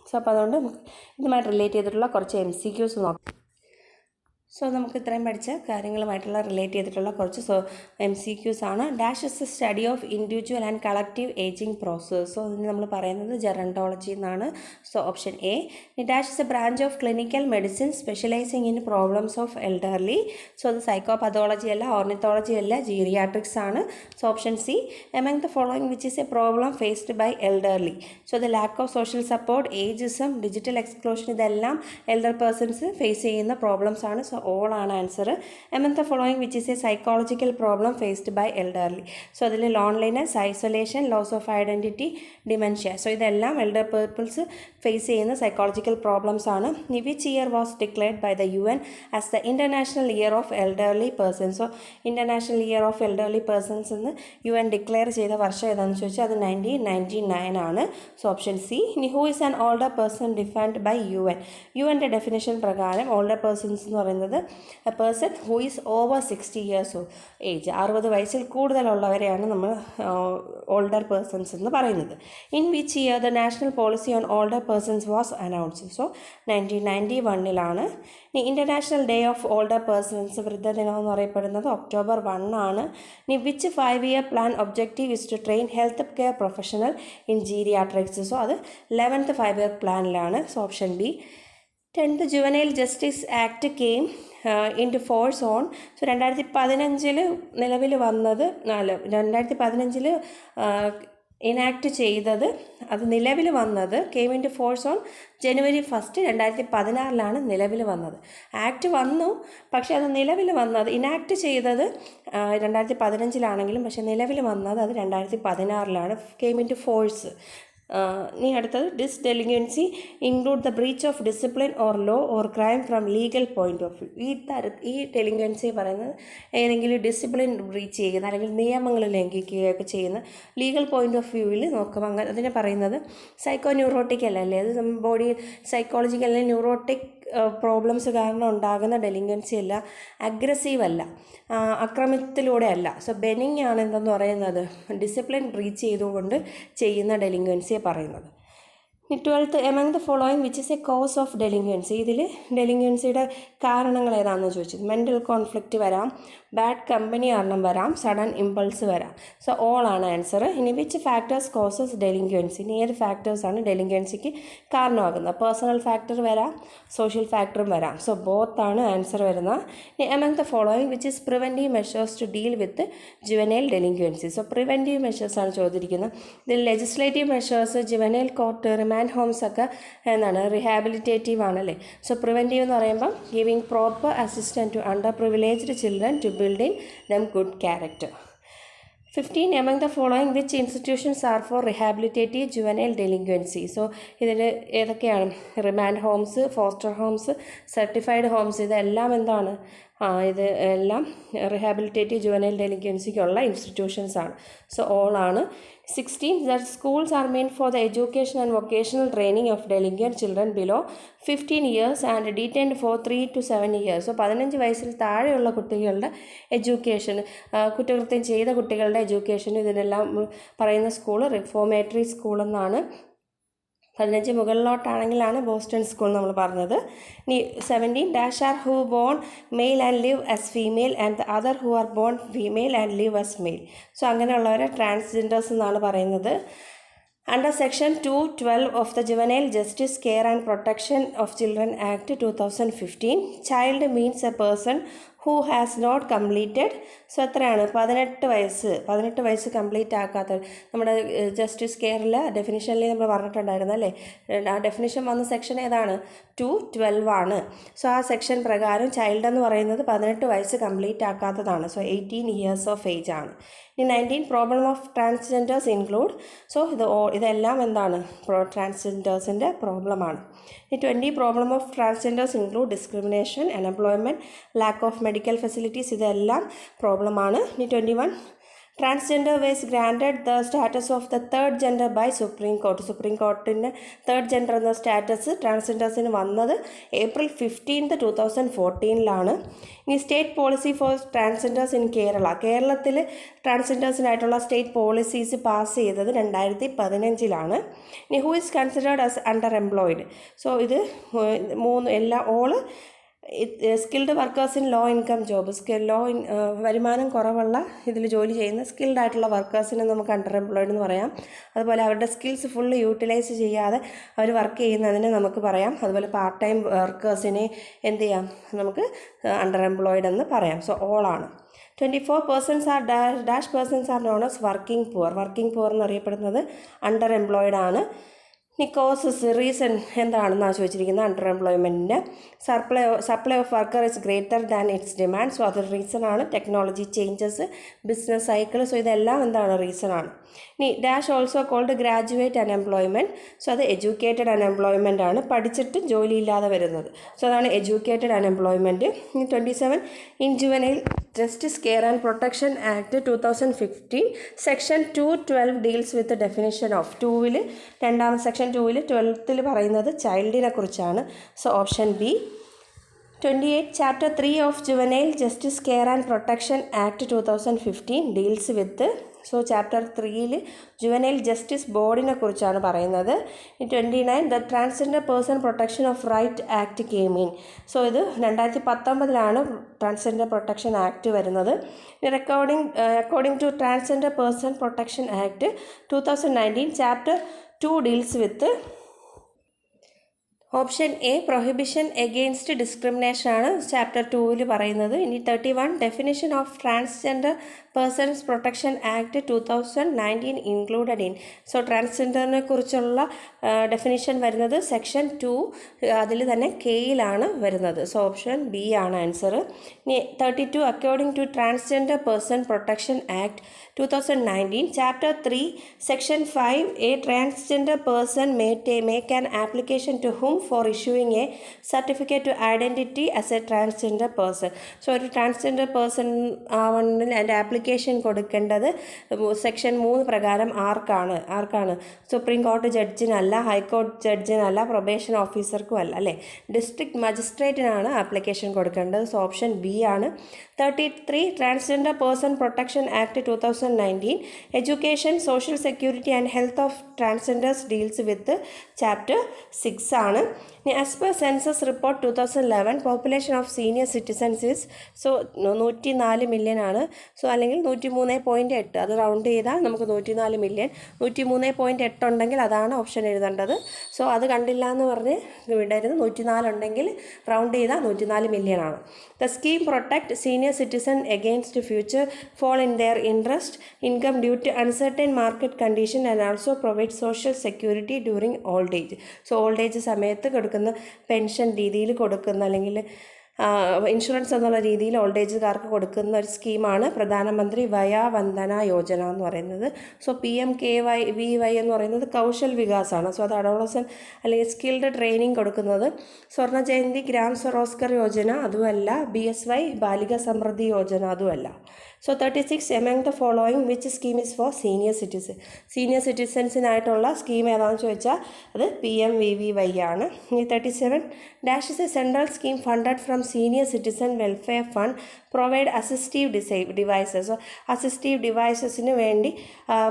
സോ അപ്പോൾ അതുകൊണ്ട് ഇതുമായിട്ട് റിലേറ്റ് ചെയ്തിട്ടുള്ള കുറച്ച് MCQs നോക്കാം. സോ നമുക്ക് ഇത്രയും പഠിച്ച കാര്യങ്ങളുമായിട്ടുള്ള റിലേറ്റ് ചെയ്തിട്ടുള്ള കുറച്ച് MCQs ആണ്. Dash is a study of individual and collective ageing process. So ഇതിന് നമ്മൾ പറയുന്നത് ജെറണ്ടോളജി എന്നാണ്. So option A. Dash is a branch of clinical medicine specialising in problems of elderly. So അത് സൈക്കോപതോളജി അല്ല, ornithology അല്ല, geriatrics ആണ്. So option C. Among the following which is a problem faced by elderly. So the lack of social support, ageism, digital exclusion, ഇതെല്ലാം elder persons face ചെയ്യുന്ന problems ആണ്. So all ആണ് answer. Among the following which is a psychological problem faced by elderly. So അതിൽ loneliness, isolation, loss of identity, dementia. So ഇതെല്ലാം elder peoples face ചെയ്യുന്ന psychological problems ആണ്. Which year was declared by the UN as the international year of elderly persons. So international year of elderly persons എന്ന് UN declare ചെയ്ത വർഷം ഏതാണെന്ന് ചോദിച്ചാൽ അത് 1999 ആണ്. So option C. ഇനി who is an older person defined by UN. UNൻ്റെ definition പ്രകാരം ഓൾഡർ പേഴ്സൺസ് എന്ന് പറയുന്നത് a person who is over 60 years of age, 60 വയസ്സിൽ കൂടുതലുള്ളവരെയാണ് നമ്മൾ ഓൾഡർ പേഴ്സൺസ് എന്ന് പറയുന്നത്. In which year the national policy on older persons was announced. So 1991 ഇനി international day of older persons, വൃദ്ധദിനം എന്ന് പറയപ്പെടുന്നത് October 1 ആണ്. ഇനി which 5-year plan objective is to train health care professional in geriatrics. So അത് 11th 5-year പ്ലാനിലാണ്. So option B. 10th juvenile justice act came into force on. So 2015 നിലവിൽ വന്നത്, 2015 enact ചെയ്തത്, അത് നിലവിൽ വന്നത് came into force on January 1, 2016 നിലവിൽ വന്നത്. ആക്ട് വന്നു, പക്ഷേ അത് നിലവിൽ വന്നത്, ഇനാക്ട് ചെയ്തത് 2015 പക്ഷേ നിലവിൽ വന്നത് അത് 2016 കെയിം ഇൻറ്റു ഫോഴ്സ്. ഇനി അടുത്തത് this delinquency include the breach of discipline or law or crime from legal point of view. ഈ ഡെലിഗൻസി പറയുന്നത് ഏതെങ്കിലും ഡിസിപ്ലിൻ ബ്രീച്ച് ചെയ്യുന്ന അല്ലെങ്കിൽ നിയമങ്ങൾ ലംഘിക്കുകയൊക്കെ ചെയ്യുന്ന ലീഗൽ പോയിന്റ് ഓഫ് വ്യൂവിൽ നോക്കും. അങ്ങനെ അതിനെ പറയുന്നത് സൈക്കോ ന്യൂറോട്ടിക് അല്ലേ, അത് ബോഡി സൈക്കോളജിക്കൽ അല്ലെങ്കിൽ ന്യൂറോട്ടിക് പ്രോബ്ലംസ് കാരണം ഉണ്ടാകുന്ന ഡെലിഗൻസി അല്ല, അഗ്രസീവ് അല്ല, അക്രമത്തിലൂടെ അല്ല. സോ ബെനിങ് ആണ് എന്തെന്ന് പറയുന്നത്, ഡിസിപ്ലിൻ ബ്രീച്ച് ചെയ്തുകൊണ്ട് ചെയ്യുന്ന ഡെലിഗൻസിയെ പറയുന്നത്. 12th among the following which is a cause of delinquency. ഇതിൽ ഡെലിംഗ്വൻസിയുടെ കാരണങ്ങൾ ഏതാണെന്ന് ചോദിച്ചത്. മെൻ്റൽ കോൺഫ്ലിക്റ്റ് വരാം, ബാഡ് കമ്പനി കാരണം വരാം, സഡൻ ഇമ്പൾസ് വരാം. സോ ഓൾ ആണ് ആൻസർ. ഇനി വിച്ച് ഫാക്ടേഴ്സ് കോസസ് ഡെലിംഗ്വൻസി. ഇനി ഏത് ഫാക്ടേഴ്സാണ് ഡെലിംഗ്വൻസിക്ക് കാരണമാകുന്നത്. പേഴ്സണൽ ഫാക്ടർ വരാം, സോഷ്യൽ ഫാക്ടറും വരാം. സോ ബോത്ത് ആണ് ആൻസർ വരുന്നത്. ഇനി among the following which is preventive measures to deal with juvenile delinquency. So preventive മെഷേഴ്സാണ് ചോദിച്ചിരിക്കുന്നത്. ഇതിൽ legislative measures, juvenile court, remand homes ഒക്കെ എന്താണ്, റിഹാബിലിറ്റേറ്റീവ് ആണല്ലേ. സോ പ്രിവെൻറ്റീവ് എന്ന് പറയുമ്പോൾ giving proper assistant to underprivileged children to building them good character. 15 among the following which institutions are for rehabilitative juvenile delinquency. So ഇതിൽ ഏതൊക്കെയാണ്, remand homes, foster homes, certified homes, ഇതെല്ലാം എന്താണ്, ഇത് എല്ലാം റിഹാബിലിറ്റേറ്റീവ് juvenile ഡെലിംഗ്വൻസിക്കുള്ള institutions ആണ്. So all ആണ്. 16 that schools are meant for the education and vocational training of delinquent children below 15 years and detained for 3 to 7 years. So 15 വയസ്സിൽ താഴെയുള്ള കുട്ടികളുടെ education, കുറ്റകൃത്യം ചെയ്ത കുട്ടികളുടെ എഡ്യൂക്കേഷൻ, ഇതിനെല്ലാം പറയുന്ന സ്കൂൾ റിഫോർമേറ്ററി സ്കൂൾ എന്നാണ്. 15 മുകളിലോട്ടാണെങ്കിലാണ് ബോസ്റ്റൺ സ്കൂൾ നമ്മൾ പറഞ്ഞത്. ഇനി 17 dash are who born male and live as female and the other who are born female and live as male. So അങ്ങനെയുള്ളവരെ ട്രാൻസ്ജെൻഡേഴ്സ് എന്നാണ് പറയുന്നത്. Under Section 212 of the Juvenile Justice Care and Protection of Children Act 2015, child means a person who has not completed. So എത്രയാണ്, 18 വയസ്സ് complete ആക്കാത്ത. നമ്മുടെ justice കെയറിൽ ഡെഫിനിഷനിൽ നമ്മൾ പറഞ്ഞിട്ടുണ്ടായിരുന്നു അല്ലേ, ആ ഡെഫിനിഷൻ വന്ന സെക്ഷൻ ഏതാണ്, 212 ആണ്. സോ ആ സെക്ഷൻ പ്രകാരം ചൈൽഡ് എന്ന് പറയുന്നത് 18 വയസ്സ് കംപ്ലീറ്റ് ആക്കാത്തതാണ്. സോ 18 years ഓഫ് ഏജ് ആണ്. ഇനി 19 problem of transgenders include. So ഇതെല്ലാം എന്താണ്, ട്രാൻസ്ജെൻഡേഴ്സിൻ്റെ പ്രോബ്ലമാണ്. ഇനി 20 problem of transgenders include discrimination, unemployment, lack of medical facilities, ഇതെല്ലാം പ്രോബ്ലമാണ്. ഇനി 21 transgender was granted the status of the third gender by supreme court. Supreme കോർട്ടിൻ്റെ തേർഡ് ജെൻഡർ എന്ന സ്റ്റാറ്റസ് ട്രാൻസ്ജെൻഡേഴ്സിന് വന്നത് April 15, 2014. ഇനി state policy for transgenders in കേരളത്തിൽ ട്രാൻസ്ജെൻഡേഴ്സിനായിട്ടുള്ള state policies pass ചെയ്തത് 2015. ഇനി who is considered as underemployed. So ഇത് all skilled workers in low income job, വരുമാനം കുറവുള്ള ഇതിൽ ജോലി ചെയ്യുന്ന സ്കിൽഡ് ആയിട്ടുള്ള വർക്കേഴ്സിനെ നമുക്ക് അണ്ടർ എംപ്ലോയിഡ് എന്ന് പറയാം. അതുപോലെ അവരുടെ സ്കിൽസ് ഫുള്ള് യൂട്ടിലൈസ് ചെയ്യാതെ അവർ വർക്ക് ചെയ്യുന്നതിനെ നമുക്ക് പറയാം. അതുപോലെ പാർട്ട് ടൈം വർക്കേഴ്സിനെ എന്ത് ചെയ്യാം, നമുക്ക് അണ്ടർ എംപ്ലോയിഡ് എന്ന് പറയാം. സോ ഓൾ ആണ്. 24 persons are dash persons are known as working poor. Working poor എന്നറിയപ്പെടുന്നത് അണ്ടർ എംപ്ലോയിഡ് ആണ്. ഇനി കോസസ്, റീസൺ എന്താണെന്നാണ് ചോദിച്ചിരിക്കുന്നത് അണ്ടർ എംപ്ലോയ്മെൻറ്റിൻ്റെ. Supply of worker is greater than its demand. So അതൊരു റീസൺ ആണ്. Technology changes, business cycle, so ഇതെല്ലാം എന്താണ്, റീസൺ ആണ്. ഇനി dash also called graduate unemployment. So അത് എഡ്യൂക്കേറ്റഡ് അൺഎംപ്ലോയ്മെൻ്റ് ആണ്, പഠിച്ചിട്ട് ജോലിയില്ലാതെ വരുന്നത്. സോ അതാണ് എഡ്യൂക്കേറ്റഡ് അൺഎംപ്ലോയ്മെൻറ്റ്. ഇനി 27 in juvenile justice care and protection act 2015 section 212 deals with definition of. Section 2-12 പറയുന്നത് ചൈൽഡിനെ കുറിച്ചാണ്. So option B. 28 chapter 3 of juvenile justice care and protection act 2015 deals with. So chapter 3 juvenile justice ബോർഡിനെ കുറിച്ചാണ് പറയുന്നത്. 29 the transgender person protection of right act came in. So ഇത് 2019 transgender protection act വരുന്നത്. According to transgender person protection act 2019 chapter 2 deals with. Option A prohibition against discrimination ആണ് chapter 2 പറയുന്നത്. ഇനി 31 definition of transgender persons protection act 2019 included in. So ട്രാൻസ്ജെൻഡറിനെ കുറിച്ചുള്ള definition വരുന്നത് section 2 അതിൽ തന്നെ കെയിലാണ് വരുന്നത്. സോ ഓപ്ഷൻ ബി ആണ് ആൻസർ. ഇനി 32 according to transgender person protection act 2019 chapter 3 section 5 a transgender person make an application to whom for issuing a certificate to identity as a transgender person. So ഒരു transgender person ആവണമെങ്കിൽ അതിൻ്റെ application കൊടുക്കേണ്ടത് section 3 പ്രകാരം ആർക്കാണ് supreme കോടതി ജഡ്ജിനല്ല, ഹൈക്കോടതി ജഡ്ജിനല്ല, probation ഓഫീസർക്കും അല്ല, അല്ലേ, ഡിസ്ട്രിക്ട് മജിസ്ട്രേറ്റിനാണ് ആപ്ലിക്കേഷൻ കൊടുക്കേണ്ടത്. സോ ഓപ്ഷൻ ബി ആണ്. 33 transgender person protection act 2019 education, social security and health of transgenders deals with chapter 6 ആണ്. As per census report 2011 population of senior citizens is. So 104 million ആണ്. So അല്ലെങ്കിൽ 103.8, അത് round ചെയ്താൽ നമുക്ക് 104 million. 103.8 ഉണ്ടെങ്കിൽ അതാണ് option എഴുതേണ്ടത്. സോ അത് കണ്ടില്ല എന്ന് പറഞ്ഞ് വിടരുത്. 104 ഉണ്ടെങ്കിൽ റൗണ്ട് ചെയ്താൽ 104 മില്യൺ ആണ്. The scheme protect senior citizen against future fall in their interest income due to uncertain market condition and also provide social security during old age. So old age സമയത്ത് കൊടുക്കുന്ന പെൻഷൻ രീതിയിൽ കൊടുക്കുന്ന അല്ലെങ്കിൽ insurance എന്നുള്ള രീതിയിൽ old ഏജുകാർക്ക് കൊടുക്കുന്ന ഒരു സ്കീമാണ് പ്രധാനമന്ത്രി വയാ വന്ദന യോജന എന്ന് പറയുന്നത്. സോ PMKVY എന്ന് പറയുന്നത് കൗശൽ വികാസാണ്. സോ അത് അഡോളസൻറ്റ് അല്ലെങ്കിൽ സ്കിൽഡ് ട്രെയിനിങ് കൊടുക്കുന്നത്. സ്വർണ്ണ ജയന്തി ഗ്രാം സ്വരോസ്കർ യോജന അതുമല്ല. BSY ബാലിക സമൃദ്ധി യോജന അതുമല്ല. So 36 among the following which scheme is for senior citizen. Senior സിറ്റിസൺസിനായിട്ടുള്ള സ്കീം ഏതാണെന്ന് ചോദിച്ചാൽ അത് PMVVY ആണ്. 37 dash is a central scheme funded from senior citizen welfare fund provide assistive devices. Assistive ഡിവൈസസിന് വേണ്ടി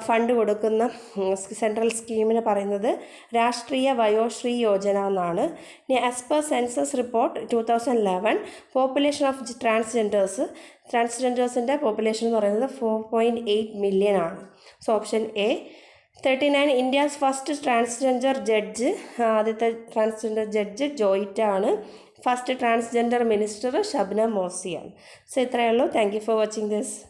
ഫണ്ട് കൊടുക്കുന്ന സെൻട്രൽ സ്കീമിന് പറയുന്നത് രാഷ്ട്രീയ വയോശ്രീ യോജന എന്നാണ്. ഇനി as per census report 2011 population of ട്രാൻസ്ജെൻഡേഴ്സിൻ്റെ പോപ്പുലേഷൻ എന്ന് പറയുന്നത് 4.8 മില്യൺ ആണ്. So option A. 39 India's first transgender judge. ആദ്യത്തെ ട്രാൻസ്ജെൻഡർ ജഡ്ജ് ജോയിറ്റ ആണ്. ഫസ്റ്റ് ട്രാൻസ്ജെൻഡർ മിനിസ്റ്റർ ഷബ്ന മോസിയാണ്. സോ ഇത്രയേ ഉള്ളൂ. Thank you for watching this.